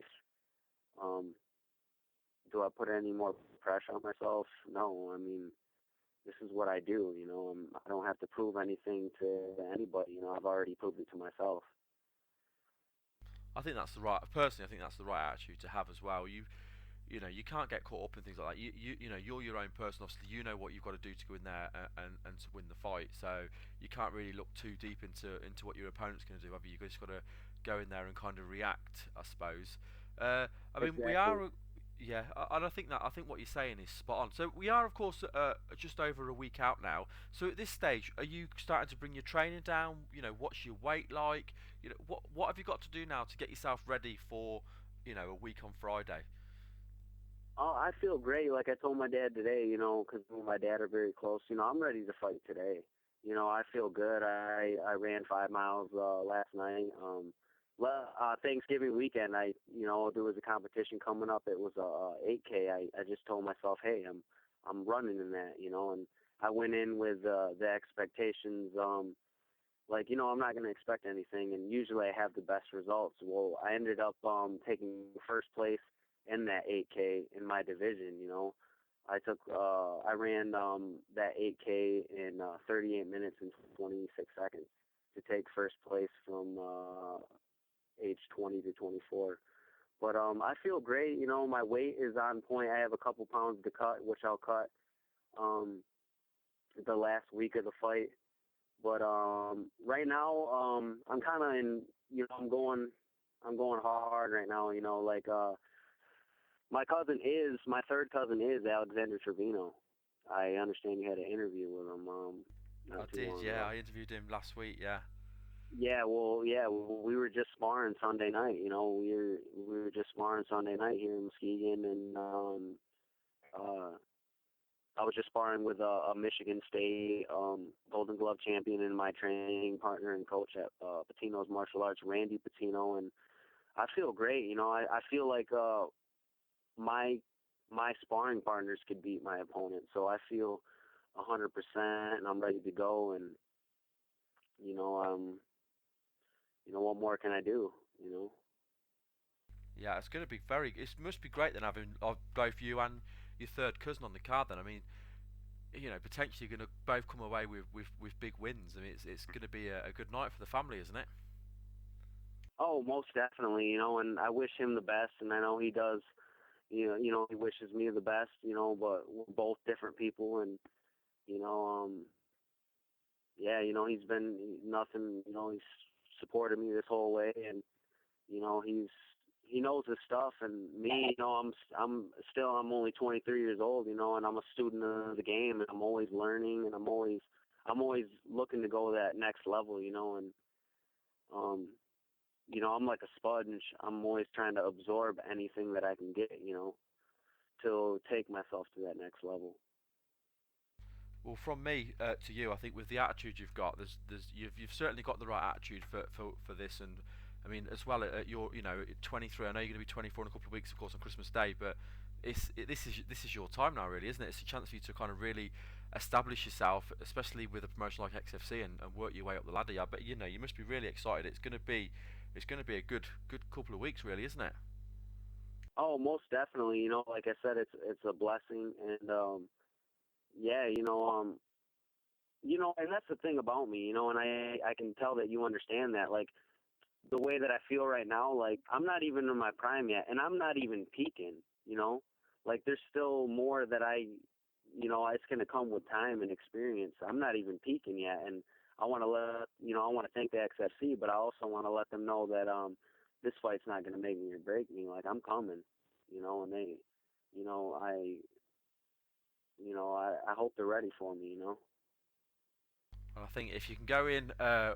Do I put any more pressure on myself? No. I mean, this is what I do. I don't have to prove anything to anybody. I've already proved it to myself. I think that's the right. Personally, I think that's the right attitude to have as well. You can't get caught up in things like that. You're your own person. Obviously, you know what you've got to do to go in there and to win the fight. So you can't really look too deep into what your opponent's going to do. You just got to go in there and kind of react, I suppose. I mean, Exactly. we are. Yeah, and I think what you're saying is spot on. So we are, of course, just over a week out now. So at this stage, are you starting to bring your training down? What's your weight like? What have you got to do now to get yourself ready for, a week on Friday? Oh, I feel great. Like I told my dad today, because me and my dad are very close. I'm ready to fight today. I feel good. I ran 5 miles last night. Thanksgiving weekend, there was a competition coming up. It was a 8K. I just told myself, hey, I'm running in that, and I went in with the expectations. I'm not going to expect anything, and usually I have the best results. Well, I ended up taking first place in that 8K in my division. I ran that 8K in 38 minutes and 26 seconds to take first place from age 20 to 24. But I feel great. My weight is on point. I have a couple pounds to cut, which I'll cut the last week of the fight. But right now, I'm kind of in. I'm going hard right now. My third cousin is Alexander Trevino. I understand you had an interview with him. I did, yeah. I interviewed him last week, yeah. Yeah, we were just sparring Sunday night. We were just sparring Sunday night here in Muskegon, and I was just sparring with a Michigan State Golden Glove champion and my training partner and coach at Patino's Martial Arts, Randy Patino, and I feel great. I feel like my sparring partners could beat my opponent, so I feel 100%, and I'm ready to go. And what more can I do? Yeah, it's going to be it must be great then having both you and your third cousin on the card. Then I mean, potentially going to both come away with big wins. I mean, it's going to be a good night for the family, isn't it? Oh, most definitely. And I wish him the best, and I know he does. He wishes me the best. But we're both different people, and yeah, he's been nothing. He's supported me this whole way, and he knows his stuff. And me, I'm only 23 years old, and I'm a student of the game, and I'm always learning, and I'm always looking to go that next level, and I'm like a sponge. I'm always trying to absorb anything that I can get, to take myself to that next level. Well, from me to you, I think with the attitude you've got, you've certainly got the right attitude for this, and I mean as well at your 23. I know you're going to be 24 in a couple of weeks, of course, on Christmas Day, but this is your time now, really, isn't it? It's a chance for you to kind of really establish yourself, especially with a promotion like XFC, and work your way up the ladder. Yeah, but you must be really excited. It's going to be it's going to be a good couple of weeks, really, isn't it? Oh, most definitely. You know, like I said, it's a blessing, and yeah, and that's the thing about me, and I can tell that you understand that. Like the way that I feel right now, like I'm not even in my prime yet, and I'm not even peaking. Like there's still more that it's going to come with time and experience. I'm not even peaking yet, and I want to I want to thank the XFC, but I also want to let them know that this fight's not going to make me or break me. Like I'm coming, and they, I hope they're ready for me. I think if you can go in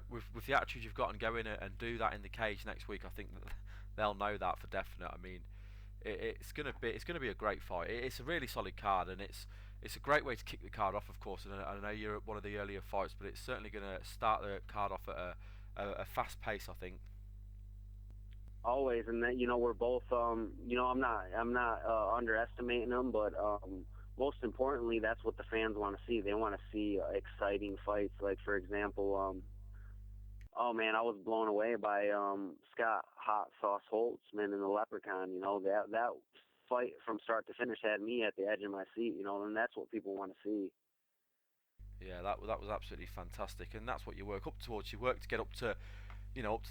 with the attitude you've got and go in and do that in the cage next week, I think that they'll know that for definite. I mean, it's gonna be a great fight. It's a really solid card, and it's a great way to kick the card off, of course. And I know you're at one of the earlier fights, but it's certainly gonna start the card off at a fast pace, I think. Always, and that we're both I'm not underestimating them, but most importantly, that's what the fans want to see. They want to see exciting fights. Like for example, oh man, I was blown away by Scott Hot Sauce Holtzman in the Leprechaun. That fight from start to finish had me at the edge of my seat. And that's what people want to see. Yeah, that was absolutely fantastic, and that's what you work up towards. You work to get up to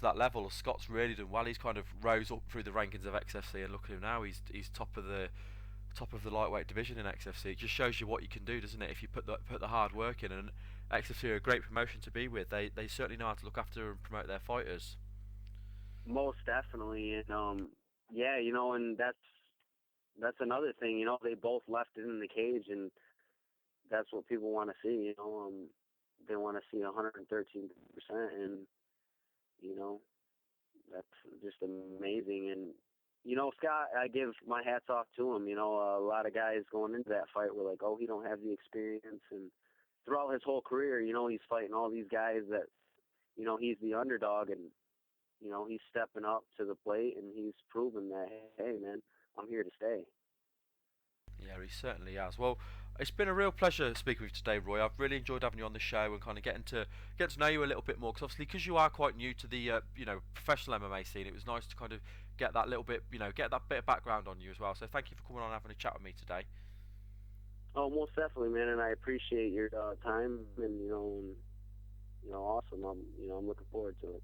that level. Scott's really done well. He's kind of rose up through the rankings of XFC, and look at him now. He's top of the lightweight division in XFC. It just shows you what you can do, doesn't it? If you put the hard work in. And XFC are a great promotion to be with. They certainly know how to look after and promote their fighters. Most definitely, and yeah, and that's another thing. They both left it in the cage, and that's what people want to see. They want to see 113%, and that's just amazing. And Scott, I give my hats off to him. A lot of guys going into that fight were like, "Oh, he don't have the experience." And throughout his whole career, he's fighting all these guys that, he's the underdog, and he's stepping up to the plate, and he's proven that, hey, man, I'm here to stay. Yeah, he certainly has. Well, it's been a real pleasure speaking with you today, Roy. I've really enjoyed having you on the show and kind of getting to know you a little bit more. Because obviously, because you are quite new to the professional MMA scene, it was nice to kind of get that little bit, get that bit of background on you as well. So thank you for coming on and having a chat with me today. Oh, most definitely, man, and I appreciate your time, and awesome. I'm looking forward to it.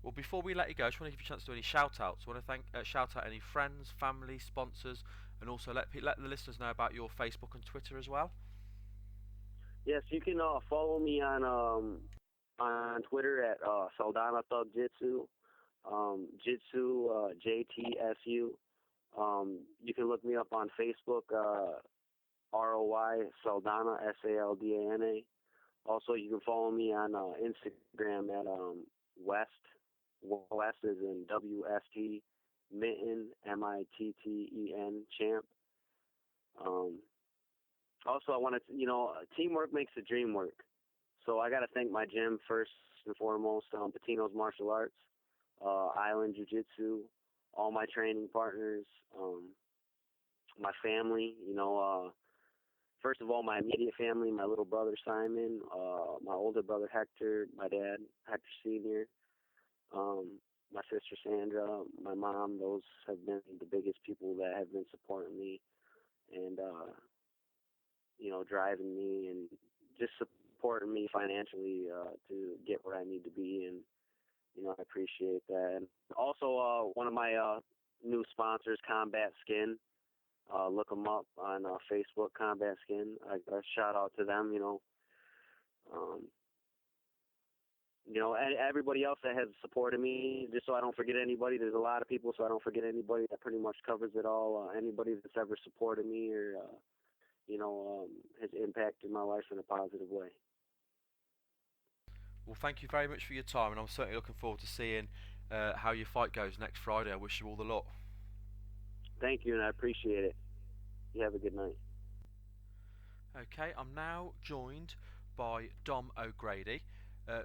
Well, before we let you go, I just want to give you a chance to do any shout-outs. I want to shout out any friends, family, sponsors, and also let the listeners know about your Facebook and Twitter as well. Yes, you can follow me on Twitter at Saldana Thug Jitsu, Jitsu JTSU. You can look me up on Facebook, ROY Saldana SALDANA. Also, you can follow me on Instagram at West is in WST Mitten MITTEN champ. Also, I want to, teamwork makes the dream work. So I got to thank my gym first and foremost, Patino's Martial Arts, Island Jiu-Jitsu, all my training partners, my family, first of all, my immediate family, my little brother Simon, my older brother Hector, my dad, Hector Sr., my sister Sandra, my mom. Those have been the biggest people that have been supporting me and, driving me and just supporting me financially to get where I need to be. And, I appreciate that. And also, one of my new sponsors, Combat Skin. Look them up on Facebook, Combat Skin. A shout out to them, and everybody else that has supported me, just so I don't forget anybody. There's a lot of people, so I don't forget anybody. That pretty much covers it all. Anybody that's ever supported me or, has impacted my life in a positive way. Well, thank you very much for your time, and I'm certainly looking forward to seeing how your fight goes next Friday. I wish you all the luck. Thank you, and I appreciate it. You have a good night. Okay, I'm now joined by Dom O'Grady.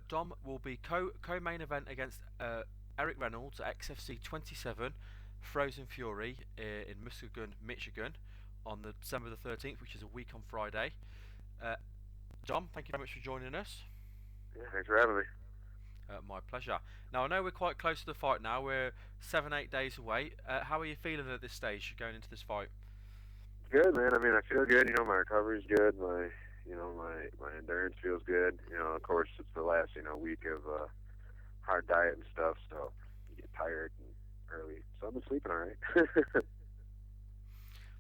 Dom will be co-main event against Eric Reynolds at XFC 27 Frozen Fury in Muskegon, Michigan on the December the 13th, which is a week on Friday. Dom, thank you very much for joining us. Yeah, thanks for having me. My pleasure. Now I know we're quite close to the fight now. We're 7, 8 days away. How are you feeling at this stage going into this fight? Good, man. I mean, I feel good. My recovery's good. My endurance feels good. Of course, it's the last week of hard diet and stuff, so you get tired and early. So I've been sleeping all right.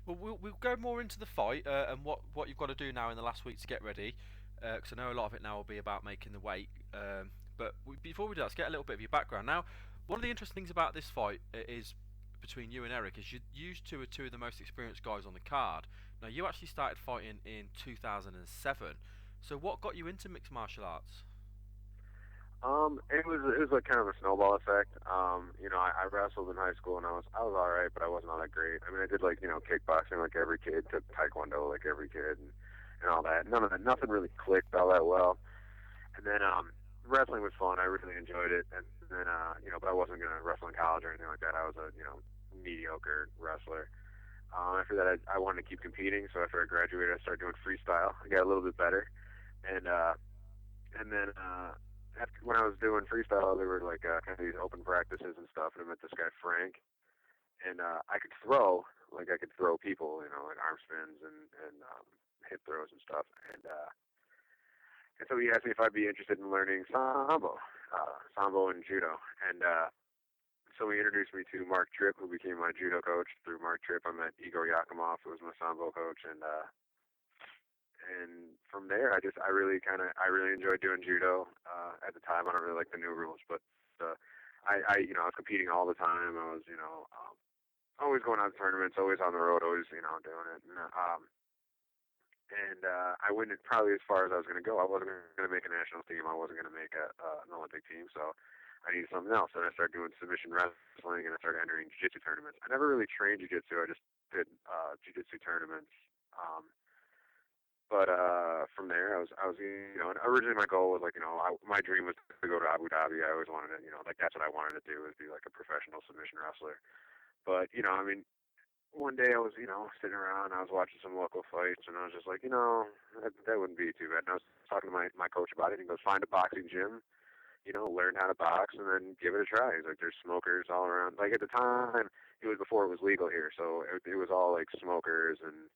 Well, we'll go more into the fight and what you've got to do now in the last week to get ready. Because I know a lot of it now will be about making the weight. Before we do that, let's get a little bit of your background. Now, one of the interesting things about this fight is between you and Eric is you two are two of the most experienced guys on the card. Now, you actually started fighting in 2007. So, what got you into mixed martial arts? It was like kind of a snowball effect. I wrestled in high school and I was all right, but I wasn't all that great. I mean, I did like kickboxing like every kid, took taekwondo like every kid, and all that. Nothing really clicked all that well. And then wrestling was fun. I really enjoyed it. And then but I wasn't gonna wrestle in college or anything like that. I was a mediocre wrestler. After that, I wanted to keep competing. So after I graduated, I started doing freestyle. I got a little bit better, and then after when I was doing freestyle, there were like kind of these open practices and stuff. And I met this guy Frank, and I could throw people, like arm spins and hip throws and stuff. And so he asked me if I'd be interested in learning sambo and judo. And so he introduced me to Mark Tripp, who became my judo coach. Through Mark Tripp, I met Igor Yakimov, who was my sambo coach, and from there, I really enjoyed doing judo. At the time, I don't really like the new rules, but I was competing all the time. I was always going out to tournaments, always on the road, always doing it. And I went probably as far as I was going to go. I wasn't going to make a national team. I wasn't going to make an Olympic team, so I needed something else. And I started doing submission wrestling, and I started entering jiu-jitsu tournaments. I never really trained jiu-jitsu. I just did jiu-jitsu tournaments. But from there, I was and originally my goal was my dream was to go to Abu Dhabi. I always wanted to, that's what I wanted to do, is be like a professional submission wrestler. But one day I was, sitting around, I was watching some local fights, and I was just like, that wouldn't be too bad. And I was talking to my coach about it, and he goes, find a boxing gym, learn how to box, and then give it a try. He's like, there's smokers all around. Like at the time, it was before it was legal here, so it was all like smokers, and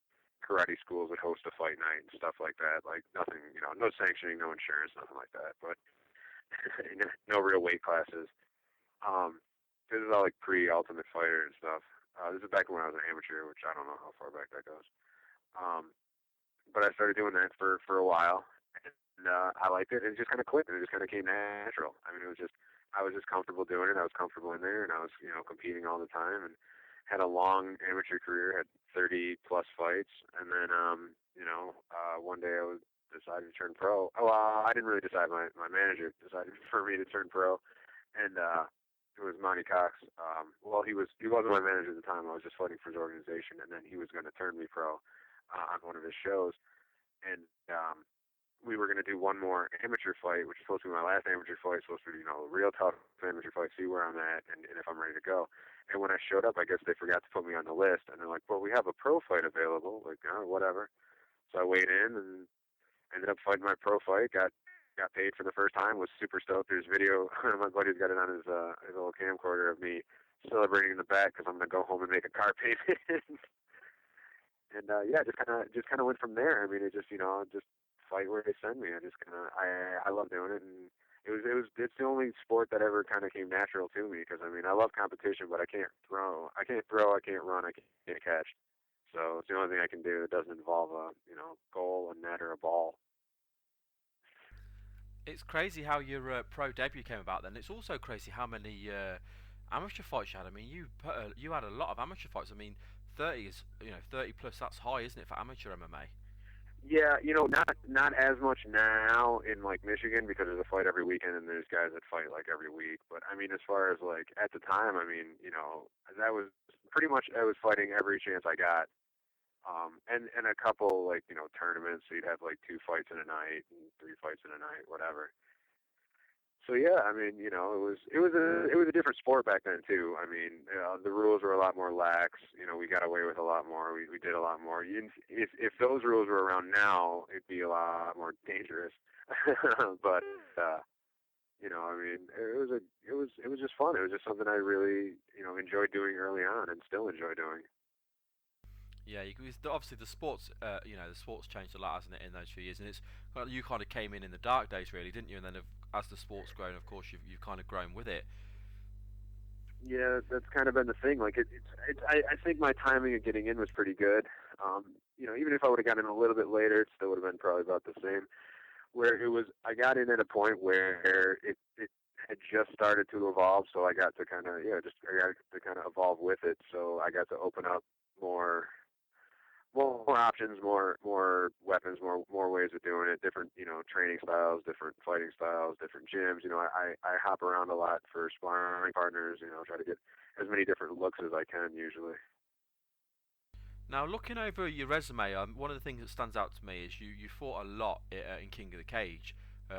karate schools would host a fight night and stuff like that. Like nothing, no sanctioning, no insurance, nothing like that. But no real weight classes. This is all like pre-Ultimate Fighter and stuff. This is back when I was an amateur, which I don't know how far back that goes. But I started doing that for a while, and I liked it, and it just kind of clicked, and it just kind of came natural. I mean, I was just comfortable doing it. I was comfortable in there, and I was, competing all the time, and had a long amateur career, had 30 plus fights, and then, one day I decided to turn pro. Oh, I didn't really decide. My manager decided for me to turn pro, and it was Monty Cox. He wasn't my manager at the time. I was just fighting for his organization, and then he was going to turn me pro on one of his shows, and we were going to do one more amateur fight, which is supposed to be my last amateur fight, supposed to be, a real tough amateur fight, see where I'm at and if I'm ready to go. And when I showed up, I guess they forgot to put me on the list, and they're like, well, we have a pro fight available, like, whatever. So I weighed in and ended up fighting my pro fight, got paid for the first time, was super stoked. There's video, my buddy's got it on his little camcorder of me celebrating in the back because I'm going to go home and make a car payment. And just kind of went from there. I mean, it just, just fight where they send me. I love doing it, and it's the only sport that ever kind of came natural to me, because I mean, I love competition, but I can't throw, I can't run, I can't catch. So it's the only thing I can do that doesn't involve a goal, a net, or a ball. It's crazy how your pro debut came about. Then it's also crazy how many amateur fights you had. I mean, you had a lot of amateur fights. I mean, 30 is 30 plus. That's high, isn't it, for amateur MMA? Yeah, not as much now in like Michigan, because there's a fight every weekend and there's guys that fight like every week. But I mean, as far as like at the time, I mean, that was pretty much, I was fighting every chance I got. And a couple like, tournaments, so you'd have like 2 fights in a night and 3 fights in a night, whatever. So yeah, I mean, it was a different sport back then too. I mean, the rules were a lot more lax. We got away with a lot more. We did a lot more. If those rules were around now, it'd be a lot more dangerous. But I mean, it was just fun. It was just something I really, enjoyed doing early on and still enjoy doing. Yeah, obviously the sports, the sports changed a lot, hasn't it, in those few years? And you kind of came in the dark days, really, didn't you? And then as the sport's grown, of course, you've kind of grown with it. Yeah, that's kind of been the thing. Like I think my timing of getting in was pretty good. Even if I would have gotten in a little bit later, it still would have been probably about the same. Where it was, I got in at a point where it had just started to evolve, so I got to kind of I got to kind of evolve with it. So I got to open up more more options, more weapons, more ways of doing it, different training styles, different fighting styles, different gyms. I hop around a lot for sparring partners. Try to get as many different looks as I can usually. Now, looking over your resume, one of the things that stands out to me is you fought a lot in King of the Cage,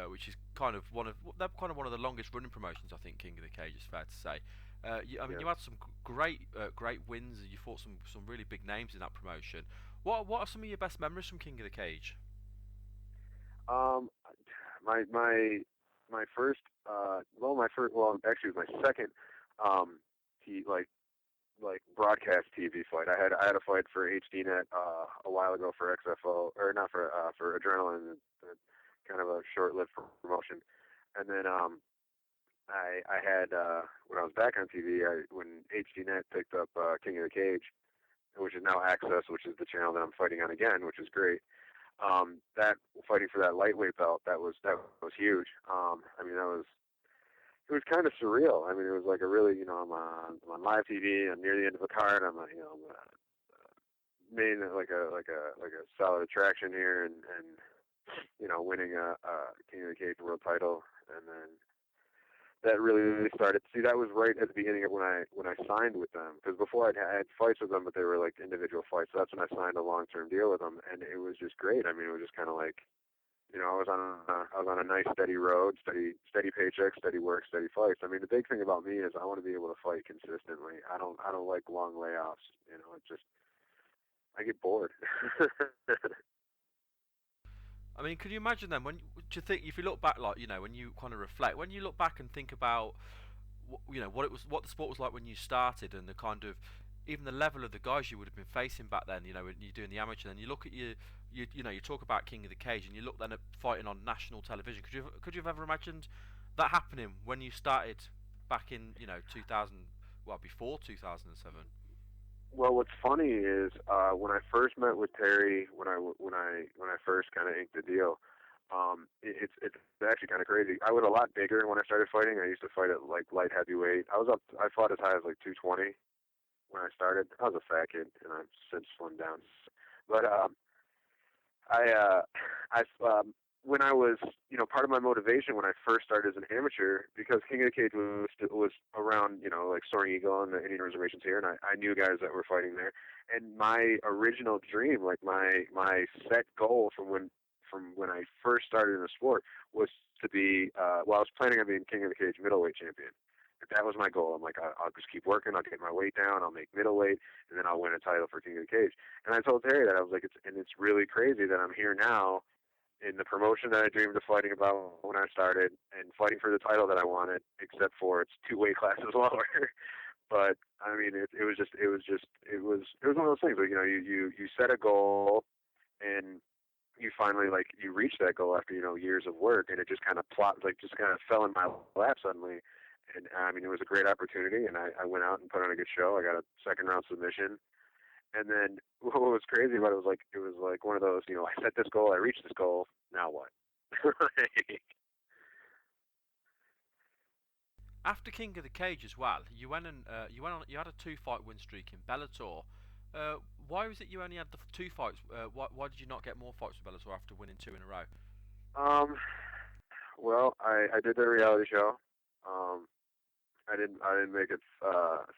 which is kind of one of the longest running promotions. I think King of the Cage is fair to say. You had some great wins. You fought some really big names in that promotion. What are some of your best memories from King of the Cage? My first actually it was my second broadcast TV fight. I had a fight for HDNet a while ago for XFO, or not for Adrenaline, kind of a short-lived promotion. And then I had when I was back on TV, when HDNet picked up King of the Cage, which is now Access, which is the channel that I'm fighting on again, which is great. That fighting for that lightweight belt, that was huge. I mean, it was kind of surreal. I mean, it was like a really, I'm on live TV. I'm near the end of a card. I'm main like a solid attraction here, and winning a King of the Cage world title, and then that really started. See, that was right at the beginning of when I signed with them, because before I had fights with them, but they were like individual fights. So that's when I signed a long-term deal with them, and it was just great. I mean, it was just kind of like, I was on a nice steady road, steady paycheck, steady work, steady fights. I mean, the big thing about me is I want to be able to fight consistently. I don't like long layoffs. I get bored. I mean, could you imagine then do you think if you look back, like when you kind of reflect, when you look back and think about what the sport was like when you started, and the kind of even the level of the guys you would have been facing back then, when you're doing the amateur, and you look at you talk about King of the Cage, and you look then at fighting on national television. Could you have ever imagined that happening when you started back in 2000, well, before 2007? Well, what's funny is when I first met with Terry, when I first kind of inked the deal, it's actually kind of crazy. I was a lot bigger when I started fighting. I used to fight at like light heavyweight. I fought as high as like 220 when I started. I was a fat kid, and I've since slimmed down. But when I was, part of my motivation when I first started as an amateur, because King of the Cage was around, like Soaring Eagle and the Indian reservations here, and I knew guys that were fighting there. And my original dream, like my set goal from when I first started in the sport, was to be, I was planning on being King of the Cage middleweight champion. That was my goal. I'm like, I'll just keep working. I'll get my weight down. I'll make middleweight, and then I'll win a title for King of the Cage. And I told Terry that I was like, it's really crazy that I'm here now in the promotion that I dreamed of fighting about when I started, and fighting for the title that I wanted, except for it's 2 weight classes lower. But I mean, it was one of those things where you set a goal, and you finally you reach that goal after years of work, and it just kind of just kind of fell in my lap suddenly. And I mean, it was a great opportunity, and I went out and put on a good show. I got a second round submission. And then what was crazy about it was one of those, I set this goal, I reached this goal, now what? After King of the Cage as well, you had a 2-fight win streak in Bellator. Why was it you only had the 2 fights? Why did you not get more fights with Bellator after winning 2 in a row? Well, I did the reality show. I didn't make it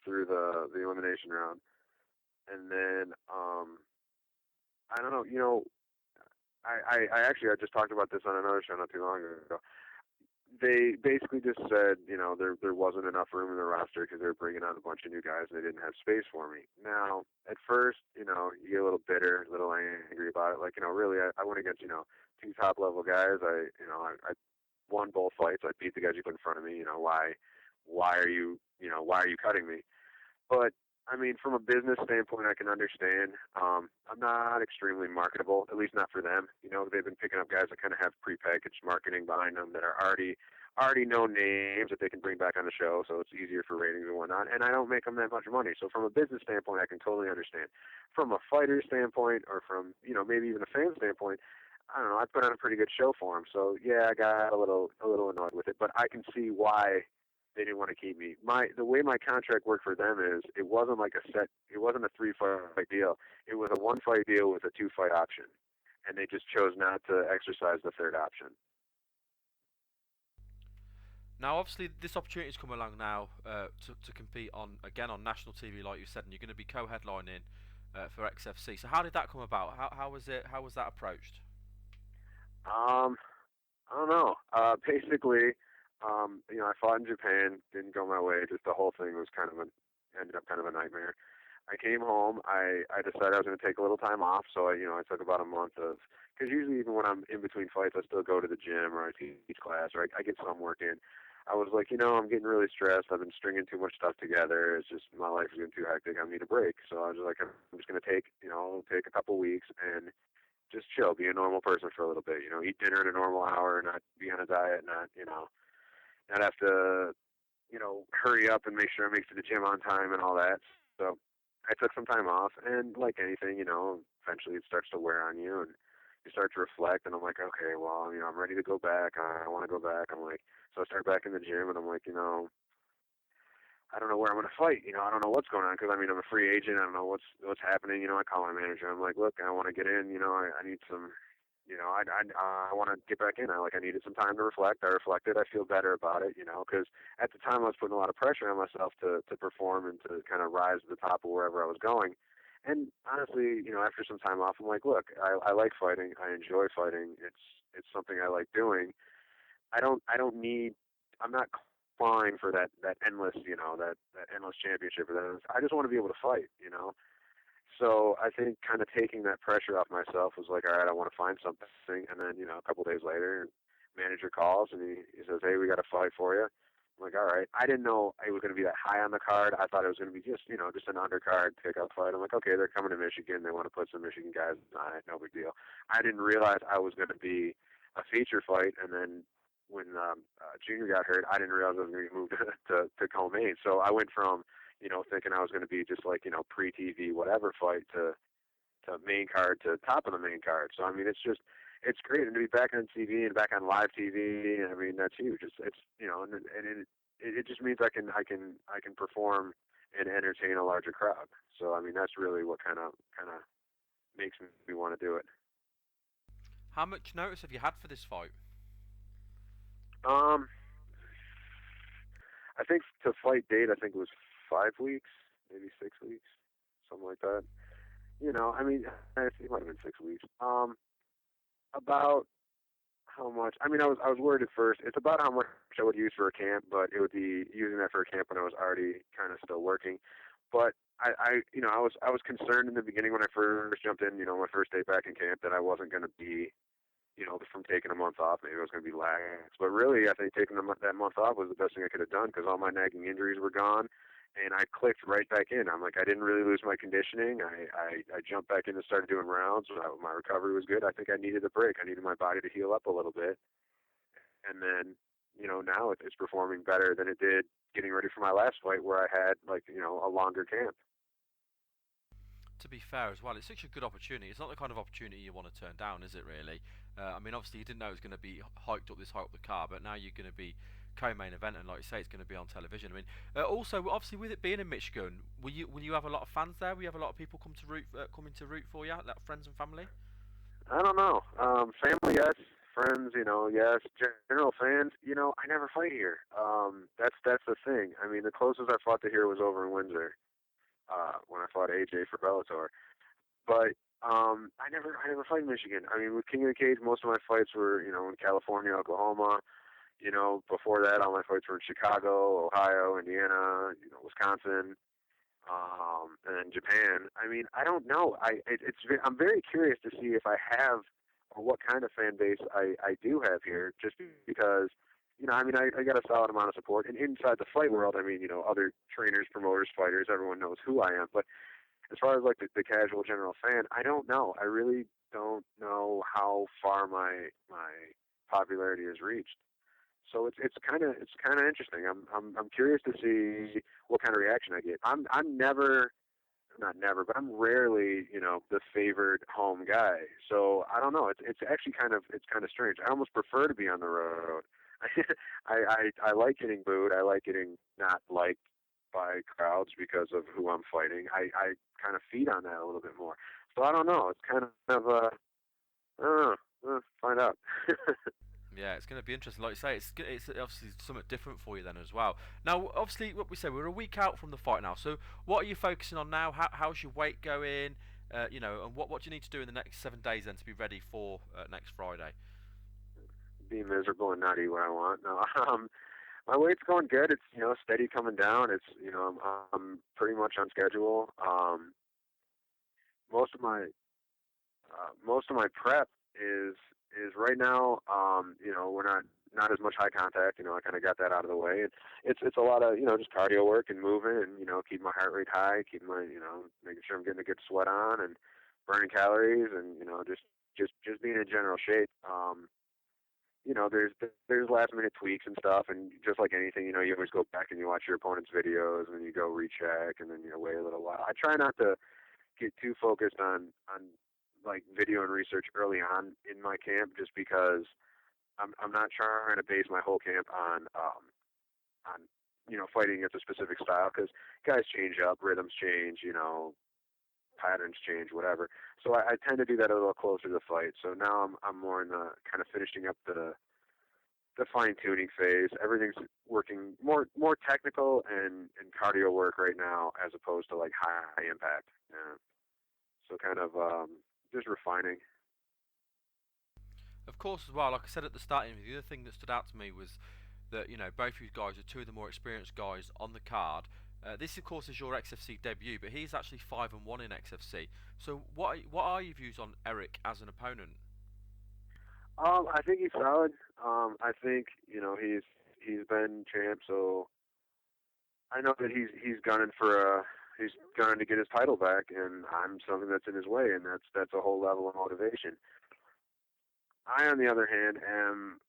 through the elimination round. And then I don't know, I just talked about this on another show not too long ago. They basically just said, there wasn't enough room in the roster because they were bringing on a bunch of new guys and they didn't have space for me. Now, at first, you get a little bitter, a little angry about it. Like, really, I went against, 2 top level guys. I won both fights. I beat the guys you put in front of me. Why are you cutting me? But I mean, from a business standpoint, I can understand. I'm not extremely marketable, at least not for them. They've been picking up guys that kind of have prepackaged marketing behind them that are already known names that they can bring back on the show, so it's easier for ratings and whatnot. And I don't make them that much money, so from a business standpoint, I can totally understand. From a fighter standpoint, or from maybe even a fan standpoint, I don't know. I put on a pretty good show for them, so yeah, I got a little annoyed with it, but I can see why they didn't want to keep me. The way my contract worked for them is it wasn't like it wasn't a 3-fight deal. It was a 1-fight deal with a 2-fight option, and they just chose not to exercise the third option. Now, obviously, this opportunity's come along now to compete on national TV, like you said, and you're going to be co-headlining for XFC. So, how did that come about? How was it? How was that approached? I don't know. Basically, I fought in Japan, didn't go my way. Just the whole thing was ended up kind of a nightmare. I came home. I decided I was going to take a little time off, so I took about a month of, because usually even when I'm in between fights, I still go to the gym or I teach class or I get some work in. I was like, I'm getting really stressed. I've been stringing too much stuff together. It's just my life is getting too hectic. I need a break. So I was like, I'm just going to take a couple weeks and just chill, be a normal person for a little bit. Eat dinner at a normal hour, not be on a diet, not have to, hurry up and make sure I make it to the gym on time and all that. So I took some time off, and like anything, eventually it starts to wear on you, and you start to reflect. And I'm like, okay, well, I'm ready to go back. I want to go back. I'm like, so I start back in the gym, and I'm like, I don't know where I'm going to fight. I don't know what's going on because I'm a free agent. I don't know what's happening. I call my manager. I'm like, look, I want to get in. I need some. I want to get back in. I needed some time to reflect. I reflected. I feel better about it. Because at the time I was putting a lot of pressure on myself to perform and to kind of rise to the top of wherever I was going. And honestly, after some time off, I'm like, look, I like fighting. I enjoy fighting. It's something I like doing. I don't need. I'm not clawing for that endless, that endless championship. I just want to be able to fight. So I think kind of taking that pressure off myself was like, all right, I want to find something. And then, a couple days later, manager calls and he says, hey, we got a fight for you. I'm like, all right. I didn't know it was going to be that high on the card. I thought it was going to be just an undercard pickup fight. I'm like, okay, they're coming to Michigan. They want to put some Michigan guys on it. No big deal. I didn't realize I was going to be a feature fight. And then when Junior got hurt, I didn't realize I was going to be moved to co-main. So I went from thinking I was going to be just like, pre-TV, whatever fight to main card to top of the main card. So, it's great. And to be back on TV and back on live TV, that's huge. It just means I can perform and entertain a larger crowd. So, that's really what kind of makes me want to do it. How much notice have you had for this fight? I think to fight date, I think it was 5 weeks, maybe 6 weeks, something like that. I think it might have been 6 weeks. About how much? I was worried at first. It's about how much I would use for a camp, but it would be using that for a camp when I was already kind of still working. But I was concerned in the beginning when I first jumped in, my first day back in camp, that I wasn't going to be, from taking a month off. Maybe I was going to be lax. But really, I think taking that month off was the best thing I could have done because all my nagging injuries were gone. And I clicked right back in. I'm like, I didn't really lose my conditioning. I jumped back in and started doing rounds. My recovery was good. I think I needed a break. I needed my body to heal up a little bit. And then, now it's performing better than it did getting ready for my last fight where I had, a longer camp. To be fair as well, it's such a good opportunity. It's not the kind of opportunity you want to turn down, is it really? Obviously you didn't know it was going to be hyped up this high up the car, but now you're going to be co-main event, and like you say, it's going to be on television. Also, obviously, with it being in Michigan, will you have a lot of fans there? Will you have a lot of people coming to root for you, like friends and family? I don't know. Family, yes. Friends, yes. General fans, I never fight here. That's the thing. The closest I fought to here was over in Windsor, when I fought AJ for Bellator. But I never fight in Michigan. With King of the Cage, most of my fights were, in California, Oklahoma. Before that, all my fights were in Chicago, Ohio, Indiana, Wisconsin, and then Japan. I don't know. I'm very curious to see if I have or what kind of fan base I do have here, just because, I mean, I got a solid amount of support. And inside the fight world, I mean, other trainers, promoters, fighters, everyone knows who I am. But as far as like the casual general fan, I don't know. I really don't know how far my popularity has reached. So it's kind of interesting. I'm curious to see what kind of reaction I get. I'm never, not never, but I'm rarely, the favored home guy. So I don't know. It's actually kind of strange. I almost prefer to be on the road. I like getting booed. I like getting not liked by crowds because of who I'm fighting. I kind of feed on that a little bit more. So I don't know. It's kind of find out. Yeah, it's going to be interesting. Like you say, it's obviously somewhat different for you then as well. Now, obviously, what we say, we're a week out from the fight now. So, what are you focusing on now? How's your weight going? And what do you need to do in the next 7 days then to be ready for next Friday? Be miserable and not eat what I want. No, my weight's going good. It's steady coming down. It's I'm pretty much on schedule. Most of my prep is right now. We're not as much high contact. I kind of got that out of the way. It's a lot of just cardio work and moving and keep my heart rate high, keep my making sure I'm getting a good sweat on and burning calories and just being in general shape. There's last minute tweaks and stuff, and just like anything, you always go back and you watch your opponent's videos and then you go recheck and then wait a little while. I try not to get too focused on like video and research early on in my camp, just because I'm not trying to base my whole camp on fighting against a specific style, because guys change up, rhythms change, patterns change, whatever. So I tend to do that a little closer to the fight. So now I'm more in the kind of finishing up the fine tuning phase. Everything's working more technical and cardio work right now, as opposed to like high impact. Yeah. So kind of just refining. Of course, as well, like I said at the starting, the other thing that stood out to me was that both of you guys are two of the more experienced guys on the card. This, of course, is your XFC debut, but he's actually 5-1 in XFC. So, what are your views on Eric as an opponent? I think he's solid. I think he's been champ, so I know that he's gunning he's gunning to get his title back, and I'm something that's in his way, and that's a whole level of motivation. I, on the other hand, am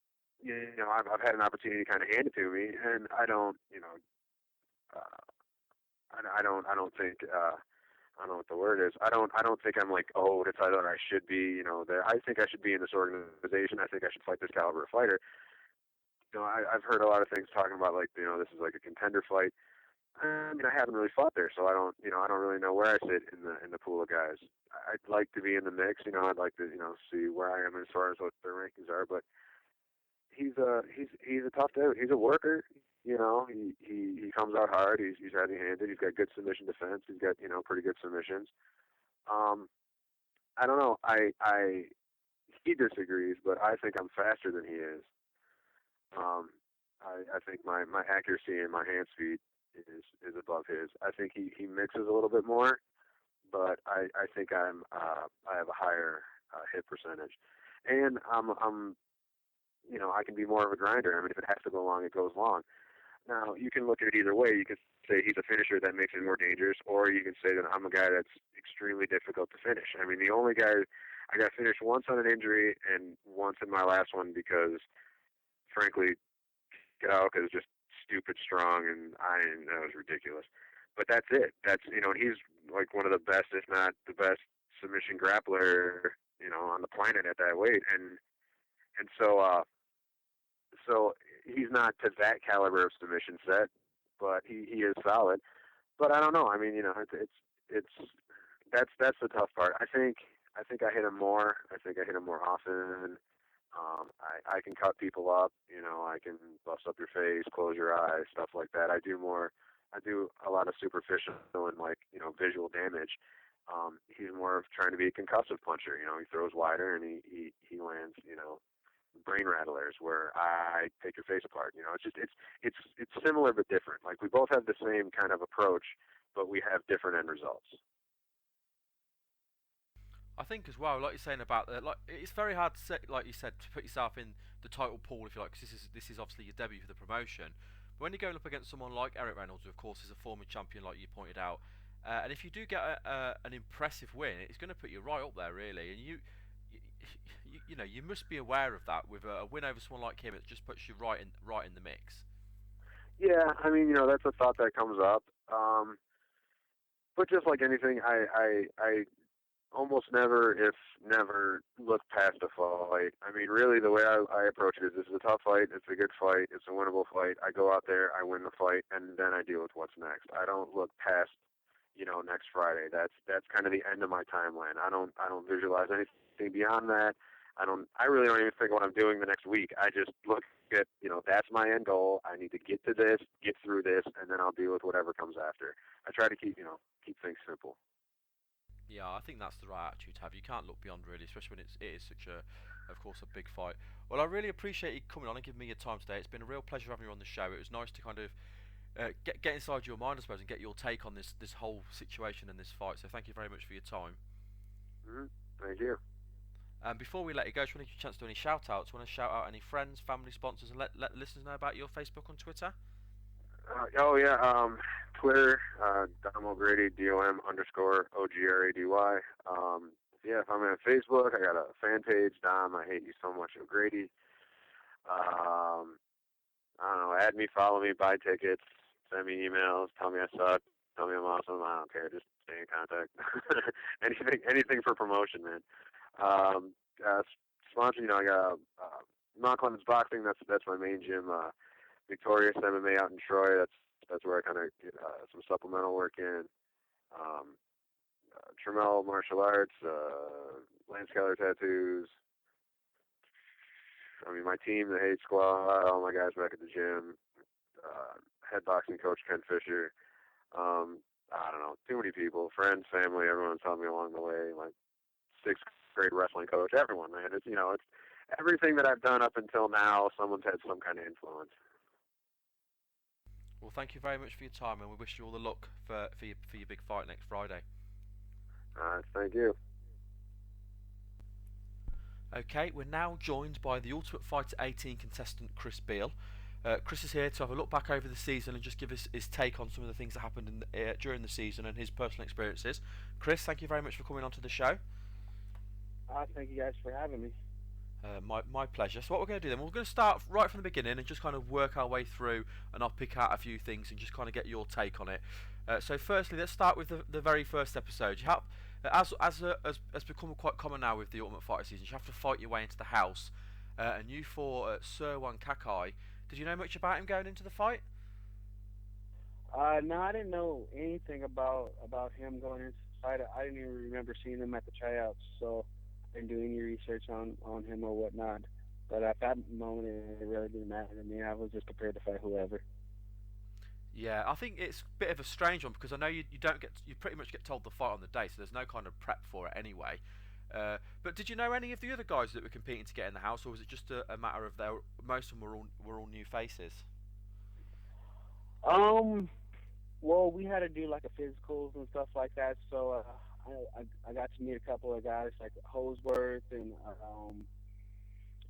I've had an opportunity to kind of hand it to me, and I don't uh, I don't think I don't know what the word is. I don't think I'm like, oh, the title I should be, there. I think I should be in this organization. I think I should fight this caliber of fighter. I've heard a lot of things talking about like, this is like a contender fight. I mean, I haven't really fought there, so I don't really know where I sit in the pool of guys. I'd like to be in the mix. I'd like to, see where I am as far as what their rankings are. But he's a tough dude. He's a worker. He comes out hard. He's heavy-handed. He's got good submission defense. He's got pretty good submissions. I don't know. He disagrees, but I think I'm faster than he is. I think my accuracy and my hand speed is above his. I think he mixes a little bit more, but I think I have a higher hit percentage, and I can be more of a grinder. I mean, if it has to go long, it goes long. Now, you can look at it either way. You can say he's a finisher that makes it more dangerous, or you can say that I'm a guy that's extremely difficult to finish. I mean, the only guy I got finished once on an injury and once in my last one because, frankly, Kidalka is just stupid strong, and that was ridiculous. But that's it. And he's like one of the best, if not the best, submission grappler, on the planet at that weight, and so he's not to that caliber of submission set, but he is solid. But I don't know. I mean, it's that's the tough part. I think I hit him more. I think I hit him more often. I can cut people up. I can bust up your face, close your eyes, stuff like that. I do a lot of superficial and visual damage. He's more of trying to be a concussive puncher. He throws wider and he lands brain rattlers where I take your face apart. It's similar but different. Like, we both have the same kind of approach, but we have different end results. I think as well, like you're saying about like it's very hard to set, like you said, to put yourself in the title pool if you like, because this is obviously your debut for the promotion. But when you're going up against someone like Eric Reynolds, who of course is a former champion, like you pointed out, and if you do get an impressive win, it's going to put you right up there, really. And you, you know, you must be aware of that. With a win over someone like him, it just puts you right in the mix. Yeah, I mean, that's a thought that comes up. But just like anything, I almost never, if never, look past a fight. I mean, really, the way I approach it is this is a tough fight. It's a good fight. It's a winnable fight. I go out there, I win the fight, and then I deal with what's next. I don't look past, next Friday. That's kind of the end of my timeline. I don't visualize anything beyond that. I really don't even think what I'm doing the next week. I just look at, that's my end goal. I need to get to this, get through this, and then I'll deal with whatever comes after. I try to keep things simple. Yeah, I think that's the right attitude to have. You can't look beyond, really, especially when it is such of course, a big fight. Well, I really appreciate you coming on and giving me your time today. It's been a real pleasure having you on the show. It was nice to kind of get inside your mind, I suppose, and get your take on this whole situation and this fight. So thank you very much for your time. Mm-hmm. Thank you. And before we let you go, just want to give you a chance to do any shout-outs. Want to shout out any friends, family, sponsors, and let the listeners know about your Facebook and Twitter? Twitter, Dom O'Grady, DOM_OGRADY. If I'm on Facebook, I got a fan page, Dom, I Hate You So Much O'Grady. I don't know, add me, follow me, buy tickets, send me emails, tell me I suck, tell me I'm awesome, I don't care, just stay in contact. anything for promotion, man. Sponsor, I got Mount Clemens Boxing, that's my main gym, Victorious MMA out in Troy, that's where I kind of get some supplemental work in. Trammell Martial Arts, Lance Keller Tattoos. I mean, my team, the Hate Squad, all my guys back at the gym. Head boxing coach Ken Fisher. I don't know, too many people, friends, family, everyone's helped me along the way. My sixth grade wrestling coach, everyone, man. It's everything that I've done up until now. Someone's had some kind of influence. Well, thank you very much for your time, and we wish you all the luck for your big fight next Friday. Thank you. Okay, we're now joined by the Ultimate Fighter 18 contestant Chris Beal. Chris is here to have a look back over the season and just give us his take on some of the things that happened during the season and his personal experiences. Chris, thank you very much for coming onto the show. Thank you guys for having me. My pleasure. So what we're going to do then, we're going to start right from the beginning and just kind of work our way through, and I'll pick out a few things and just kind of get your take on it. So firstly, let's start with the very first episode. You have, as become quite common now with the Ultimate Fighter season, you have to fight your way into the house, and you fought Sirwan Kakai. Did you know much about him going into the fight? No, I didn't know anything about him going into the fight. I didn't even remember seeing him at the tryouts, so I didn't do any research on him or whatnot. But at that moment, it really didn't matter to me. I was just prepared to fight whoever. Yeah, I think it's a bit of a strange one because I know you pretty much get told the fight on the day, so there's no kind of prep for it anyway. But did you know any of the other guys that were competing to get in the house, or was it just a matter of most of them were all new faces? Well, we had to do like a physicals and stuff like that, so I got to meet a couple of guys like Holsworth and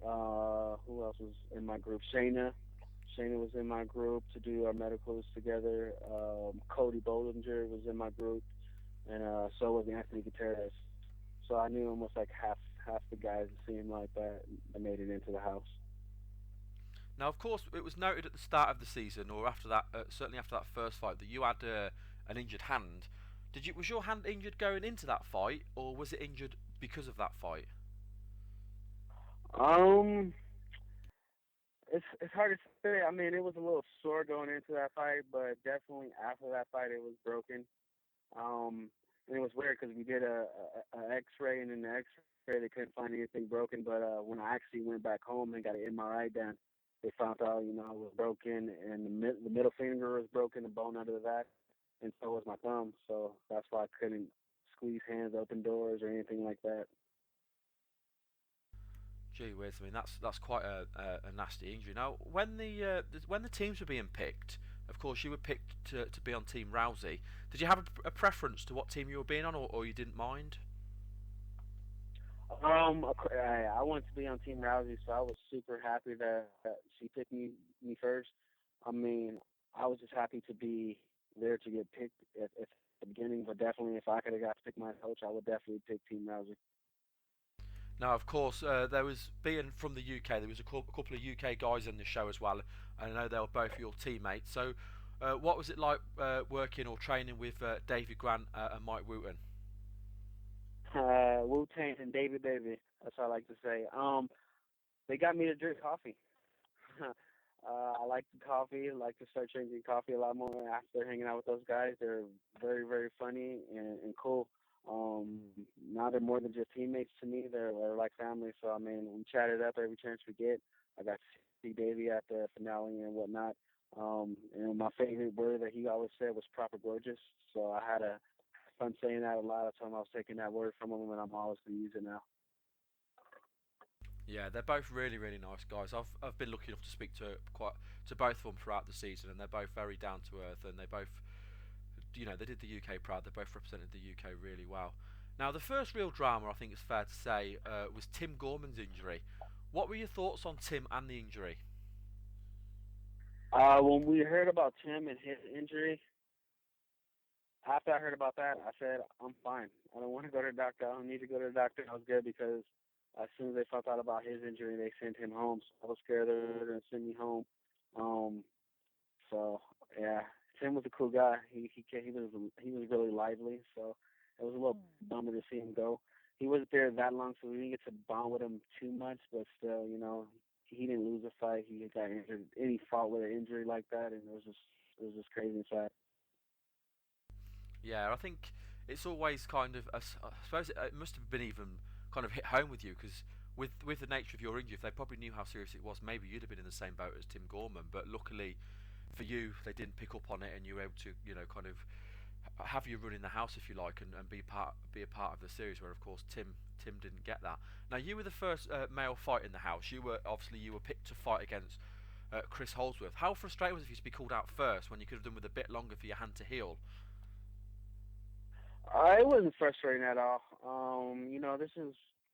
who else was in my group? Shayna was in my group to do our medicals together. Cody Bollinger was in my group, and so was Anthony Gutierrez. So I knew almost like half the guys that seemed like that made it into the house. Now, of course, it was noted at the start of the season, or after that, certainly after that first fight, that you had an injured hand. Was your hand injured going into that fight, or was it injured because of that fight? It's hard to say. I mean, it was a little sore going into that fight, but definitely after that fight, it was broken. And it was weird because we did a X-ray, and in the X-ray they couldn't find anything broken. But when I actually went back home and got an MRI done, they found out, it was broken, and the middle finger was broken, the bone under that, and so was my thumb. So that's why I couldn't squeeze hands, open doors, or anything like that. Gee whiz, I mean that's quite a nasty injury. Now, when the teams were being picked, of course you were picked to be on Team Rousey. Did you have a preference to what team you were being on, or you didn't mind? I wanted to be on Team Rousey, so I was super happy that she picked me first. I mean, I was just happy to be there to get picked at the beginning, but definitely if I could have got to pick my coach, I would definitely pick Team Rousey. Now, of course, there was being from the UK. There was a couple of UK guys in the show as well, and I know they were both your teammates. So, what was it like working or training with David Grant and Mike Wooten? Wu Tang and David Baby. That's what I like to say. They got me to drink coffee. I like the coffee. I like to start drinking coffee a lot more after hanging out with those guys. They're very, very funny and cool. Um, Now they're more than just teammates to me. They're like family. So I mean, we chatted up every chance we get. I got to see Davey at the finale and whatnot. And my favorite word that he always said was "proper gorgeous." So I had a fun saying that a lot of time. I was taking that word from him, and I'm always gonna use it now. Yeah, they're both really, really nice guys. I've been lucky enough to speak to both of them throughout the season, and they're both very down to earth, and they both, they did the UK proud. They both represented the UK really well. Now, the first real drama, I think it's fair to say, was Tim Gorman's injury. What were your thoughts on Tim and the injury? When we heard about Tim and his injury, after I heard about that, I said, I'm fine. I don't want to go to the doctor. I don't need to go to the doctor. I was good because as soon as they found out about his injury, they sent him home. So I was scared they were going to send me home. Um, so yeah, Tim was a cool guy. He was really lively. So it was a little bummer to see him go. He wasn't there that long, so we didn't get to bond with him too much. But still, he didn't lose a fight. He got injured. Any fought with an injury like that, and it was just crazy and sad. Yeah, I think it's always kind of. I suppose it must have been even kind of hit home with you because with the nature of your injury, if they probably knew how serious it was, maybe you'd have been in the same boat as Tim Gorman. But luckily for you, they didn't pick up on it, and you were able to, kind of have you run in the house if you like, and be a part of the series. Where of course Tim didn't get that. Now you were the first male fight in the house. You were picked to fight against Chris Holdsworth. How frustrating was it for you to be called out first when you could have done with a bit longer for your hand to heal? It wasn't frustrating at all.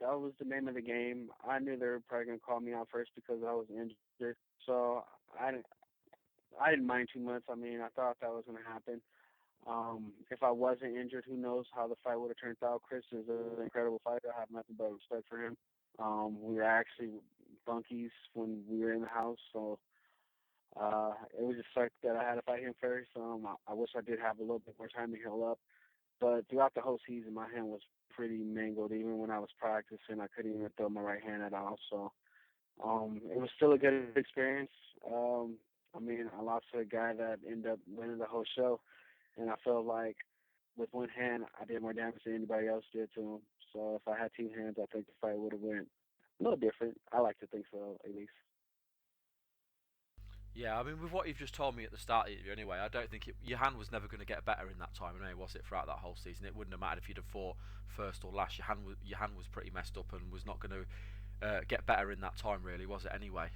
That was the name of the game. I knew they were probably gonna call me out first because I was injured, so I didn't I didn't mind too much. I mean, I thought that was gonna happen. If I wasn't injured, who knows how the fight would have turned out. Chris is an incredible fighter. I have nothing but respect for him. We were actually bunkies when we were in the house, so it was just sucked that I had to fight him first. I wish I did have a little bit more time to heal up. But throughout the whole season, my hand was pretty mangled. Even when I was practicing, I couldn't even throw my right hand at all. So it was still a good experience. I mean, I lost to a guy that ended up winning the whole show, and I felt like with one hand, I did more damage than anybody else did to him. So if I had two hands, I think the fight would have went a little different. I like to think so, at least. Yeah, I mean, with what you've just told me at the start of the interview, anyway, I don't think your hand was never going to get better in that time, anyway, was it? Throughout that whole season, it wouldn't have mattered if you'd have fought first or last. Your hand was pretty messed up and was not going to get better in that time, really, was it? Anyway.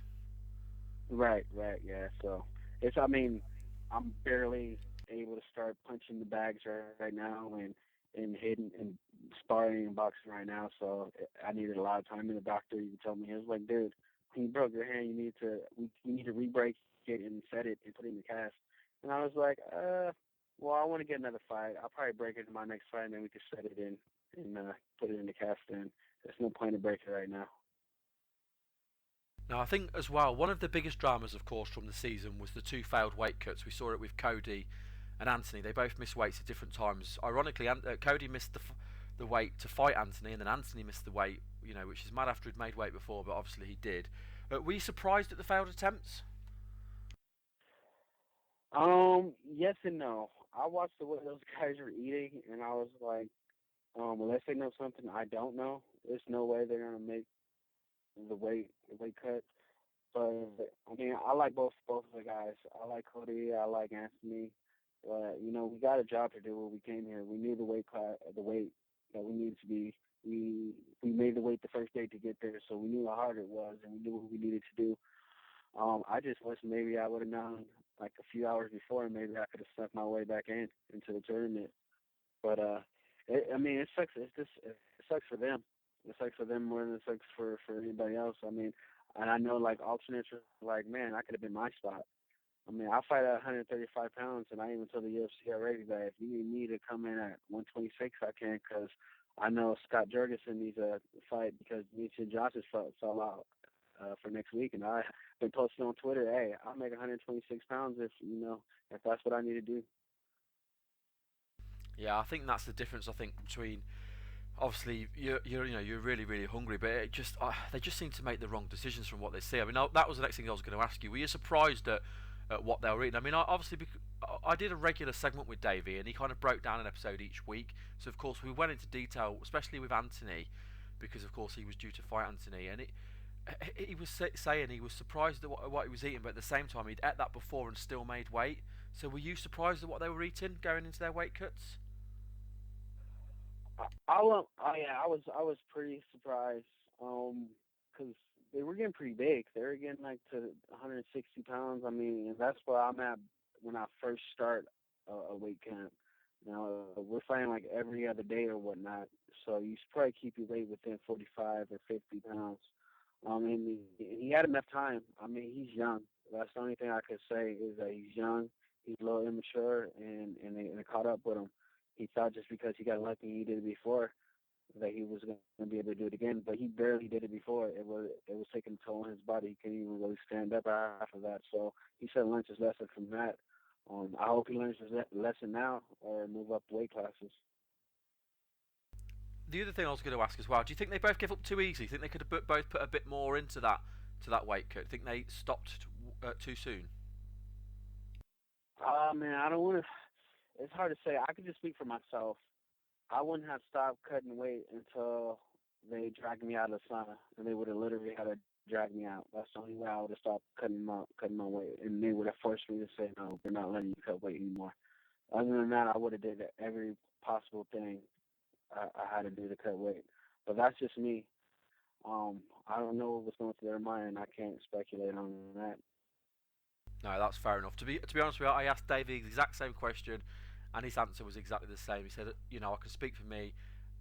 Right, right, yeah. So I mean, I'm barely able to start punching the bags right now and hitting and sparring and boxing right now. So I needed a lot of time. And the doctor even told me, he was like, dude, when you broke your hand, you need to re-break it and set it and put it in the cast. And I was like, well, I want to get another fight. I'll probably break it in my next fight, and then we can set it in and put it in the cast. And there's no point to break it right now. Now, I think as well, one of the biggest dramas, of course, from the season was the two failed weight cuts. We saw it with Cody and Anthony. They both missed weights at different times. Ironically, Cody missed the weight to fight Anthony, and then Anthony missed the weight, which is mad after he'd made weight before, but obviously he did. Were you surprised at the failed attempts? Yes and no. I watched the way those guys were eating, and I was like, unless they know something I don't know, there's no way they're gonna make the weight cut. But I mean, I like both of the guys. I like Cody. I like Anthony. But we got a job to do when we came here. We knew the weight that we needed to be. We made the weight the first day to get there, so we knew how hard it was, and we knew what we needed to do. I just wish maybe I would have known like a few hours before, and maybe I could have snuck my way back into the tournament. But I mean, it sucks. It sucks for them. It sucks for them more than it sucks for anybody else. I mean, and I know like alternates are like, man, I could have been my spot. I mean, I fight at 135 pounds, and I even told the UFC already that if you need me to come in at 126, I can, because I know Scott Jurgensen needs a fight because Demetrius Johnson fell out for next week, and I've been posting on Twitter, hey, I'll make 126 pounds if that's what I need to do. Yeah, I think that's the difference. I think between obviously you're really really hungry, but they just seem to make the wrong decisions from what they see. I mean, that was the next thing I was going to ask you. Were you surprised at what they were eating? I mean, I did a regular segment with Davey, and he kind of broke down an episode each week. So of course we went into detail, especially with Anthony, because of course he was due to fight Anthony, and he was saying he was surprised at what he was eating, but at the same time he'd ate that before and still made weight. So were you surprised at what they were eating going into their weight cuts? I was pretty surprised, because they were getting pretty big. They were getting like to 160 pounds. I mean, and that's where I'm at when I first start a weight camp. We're fighting like every other day or whatnot, so you should probably keep your weight within 45 or 50 pounds. And he had enough time. I mean, he's young. That's the only thing I could say is that he's young. He's a little immature, and they caught up with him. He thought just because he got lucky he did it before that he was going to be able to do it again, but he barely did it before. It was taking a toll on his body. He couldn't even really stand up after that. So he said learned his lesson from that. I hope he learns his lesson now or move up weight classes. The other thing I was going to ask as well, do you think they both give up too easily? Do you think they could have both put a bit more into that weight cut? Do you think they stopped too soon? Man, I don't want to. It's hard to say. I could just speak for myself. I wouldn't have stopped cutting weight until they dragged me out of the sauna, and they would have literally had to drag me out. That's the only way I would have stopped cutting my weight, and they would have forced me to say, no, we're not letting you cut weight anymore. Other than that, I would have did every possible thing I had to do to cut weight. But that's just me. I don't know what was going through their mind. I can't speculate on that. No, that's fair enough. To be honest with you, I asked Davey the exact same question, and his answer was exactly the same. He said, I can speak for me,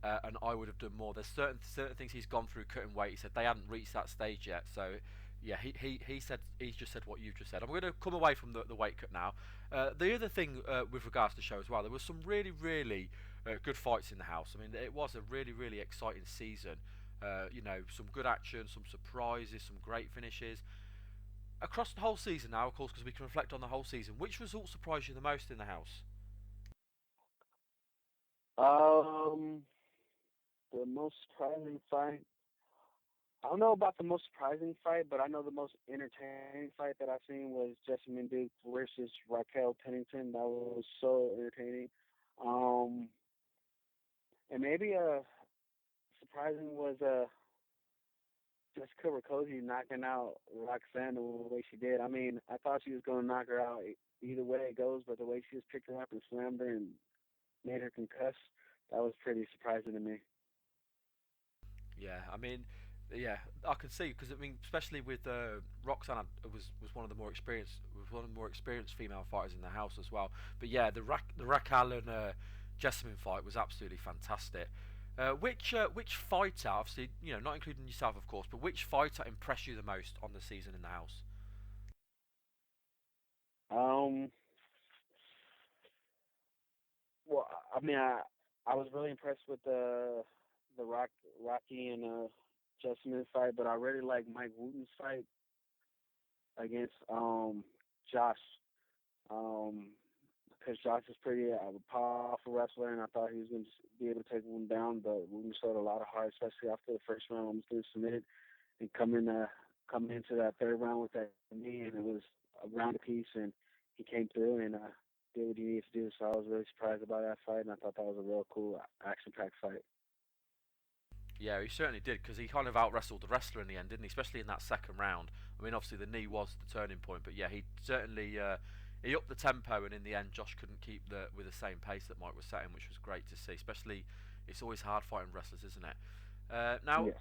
and I would have done more. There's certain things he's gone through cutting weight. He said they hadn't reached that stage yet. So, yeah, he said he's just said what you've just said. I'm going to come away from the weight cut now. The other thing with regards to the show as well, there was some really really good fights in the house. I mean, it was a really really exciting season. Some good action, some surprises, some great finishes. Across the whole season now, of course, because we can reflect on the whole season, which result surprised you the most in the house? The most surprising fight. I don't know about the most surprising fight, but I know the most entertaining fight that I've seen was Jessamine Duke versus Raquel Pennington. That was so entertaining. And maybe surprising was Jessica Rakoczy knocking out Roxanne the way she did. I mean, I thought she was going to knock her out either way it goes, but the way she just picked her up and slammed her and made her concuss, that was pretty surprising to me. Yeah, I mean, yeah, I can see because I mean, especially with Roxanne was one of the more experienced female fighters in the house as well. But yeah, the Raquel and Jessamine fight was absolutely fantastic. Which fighter, obviously, not including yourself, of course, but which fighter impressed you the most on the season in the house? Well, I mean, I was really impressed with the Rocky and Jessamine fight, but I really like Mike Wooten's fight against Josh. Because Josh is pretty a powerful wrestler, and I thought he was going to be able to take Wooten down, but Wooten showed a lot of heart, especially after the first round. Almost getting submitted, and come into that third round with that knee, and it was a round apiece, and he came through and did what he needed to do. So I was really surprised about that fight, and I thought that was a real cool, action-packed fight. Yeah, he certainly did because he kind of out-wrestled the wrestler in the end, didn't he? Especially in that second round. I mean, obviously the knee was the turning point, but yeah, he certainly he upped the tempo, and in the end, Josh couldn't keep with the same pace that Mike was setting, which was great to see. Especially, it's always hard fighting wrestlers, isn't it? Now, yeah.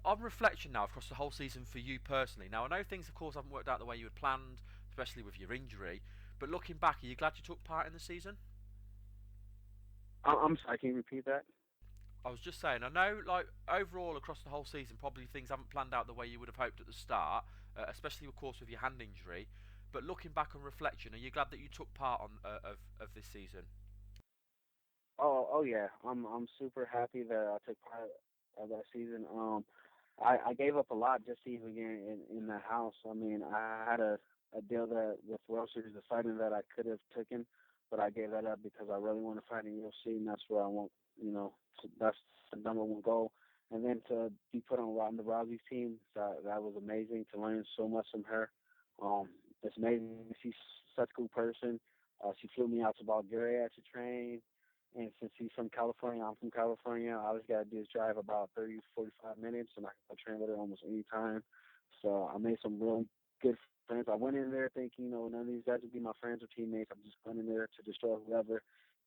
On reflection now across the whole season for you personally. Now, I know things, of course, haven't worked out the way you had planned, especially with your injury. But looking back, are you glad you took part in the season? I'm sorry, can you repeat that? I was just saying, I know, like, overall across the whole season, probably things haven't planned out the way you would have hoped at the start, especially, of course, with your hand injury. But looking back on reflection, are you glad that you took part of this season? Oh yeah. I'm super happy that I took part of that season. I gave up a lot just to even get in the house. I mean, I had a deal that with World Series of Fighting that I could have taken, but I gave that up because I really want to fight in UFC, and that's where I want. That's the number one goal. And then to be put on Ronda Rousey's team, that was amazing to learn so much from her. It's amazing. She's such a cool person. She flew me out to Bulgaria to train. And since he's from California, I'm from California, all I just got to do is drive about 30, 45 minutes, and I can train with her almost any time. So I made some really good friends. I went in there thinking, none of these guys would be my friends or teammates. I'm just going in there to destroy whoever.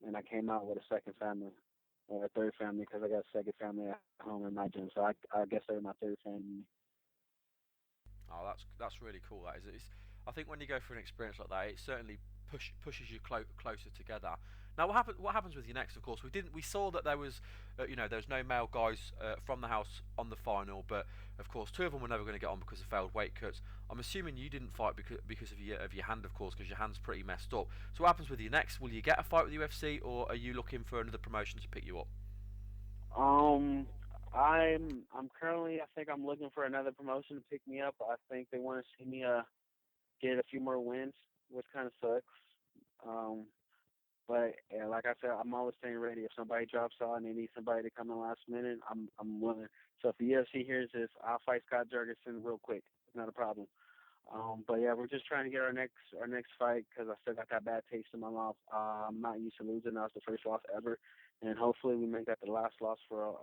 And I came out with a second family, or a third family, because I got a second family at home in my gym. So I guess they're my third family. Oh, that's really cool. That is. I think when you go through an experience like that, it certainly pushes you closer together. Now, what happens with you next? Of course, we saw that there was, there's no male guys from the house on the final, but of course, two of them were never going to get on because of failed weight cuts. I'm assuming you didn't fight because of your hand, of course, because your hand's pretty messed up. So, what happens with you next? Will you get a fight with the UFC, or are you looking for another promotion to pick you up? I'm currently. I think I'm looking for another promotion to pick me up. I think they want to see me get a few more wins, which kind of sucks. But yeah, like I said, I'm always staying ready. If somebody drops out and they need somebody to come in last minute, I'm willing. So if the UFC hears this, I'll fight Scott Jurgensen real quick. It's not a problem. But yeah, we're just trying to get our next fight because I still got that bad taste in my mouth. I'm not used to losing. That was the first loss ever, and hopefully we make that the last loss for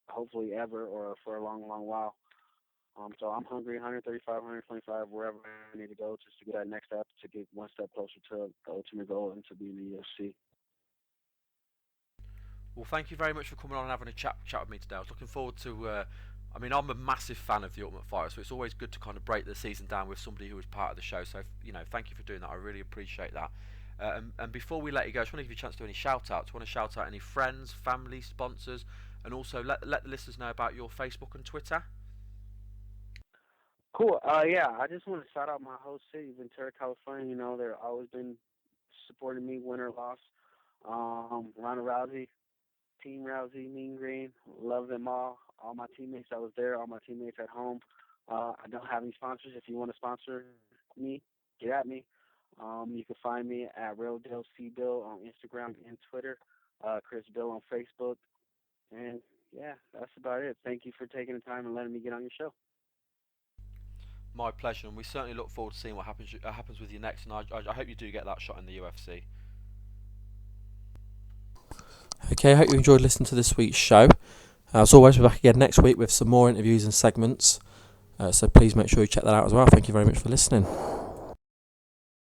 hopefully ever or for a long while. So I'm hungry, 135, 125, wherever I need to go just to get that next step, to get one step closer to the ultimate goal and to be in the UFC. Well, thank you very much for coming on and having a chat with me today. I was looking forward to. I'm a massive fan of The Ultimate Fighter, so it's always good to kind of break the season down with somebody who was part of the show. So, thank you for doing that. I really appreciate that. And before we let you go, I just want to give you a chance to do any shout-outs. I want to shout out any friends, family, sponsors, and also let the listeners know about your Facebook and Twitter. Cool. Yeah, I just want to shout out my whole city, Ventura, California. They've always been supporting me, win or loss. Ronda Rousey, Team Rousey, Mean Green, love them all. All my teammates that was there, all my teammates at home. I don't have any sponsors. If you want to sponsor me, get at me. You can find me at Real Deal C Bill on Instagram and Twitter, Chris Bill on Facebook. And yeah, that's about it. Thank you for taking the time and letting me get on your show. My pleasure, and we certainly look forward to seeing what happens with you next. And I hope you do get that shot in the UFC. Okay, I hope you enjoyed listening to this week's show. As always, we're back again next week with some more interviews and segments. So please make sure you check that out as well. Thank you very much for listening.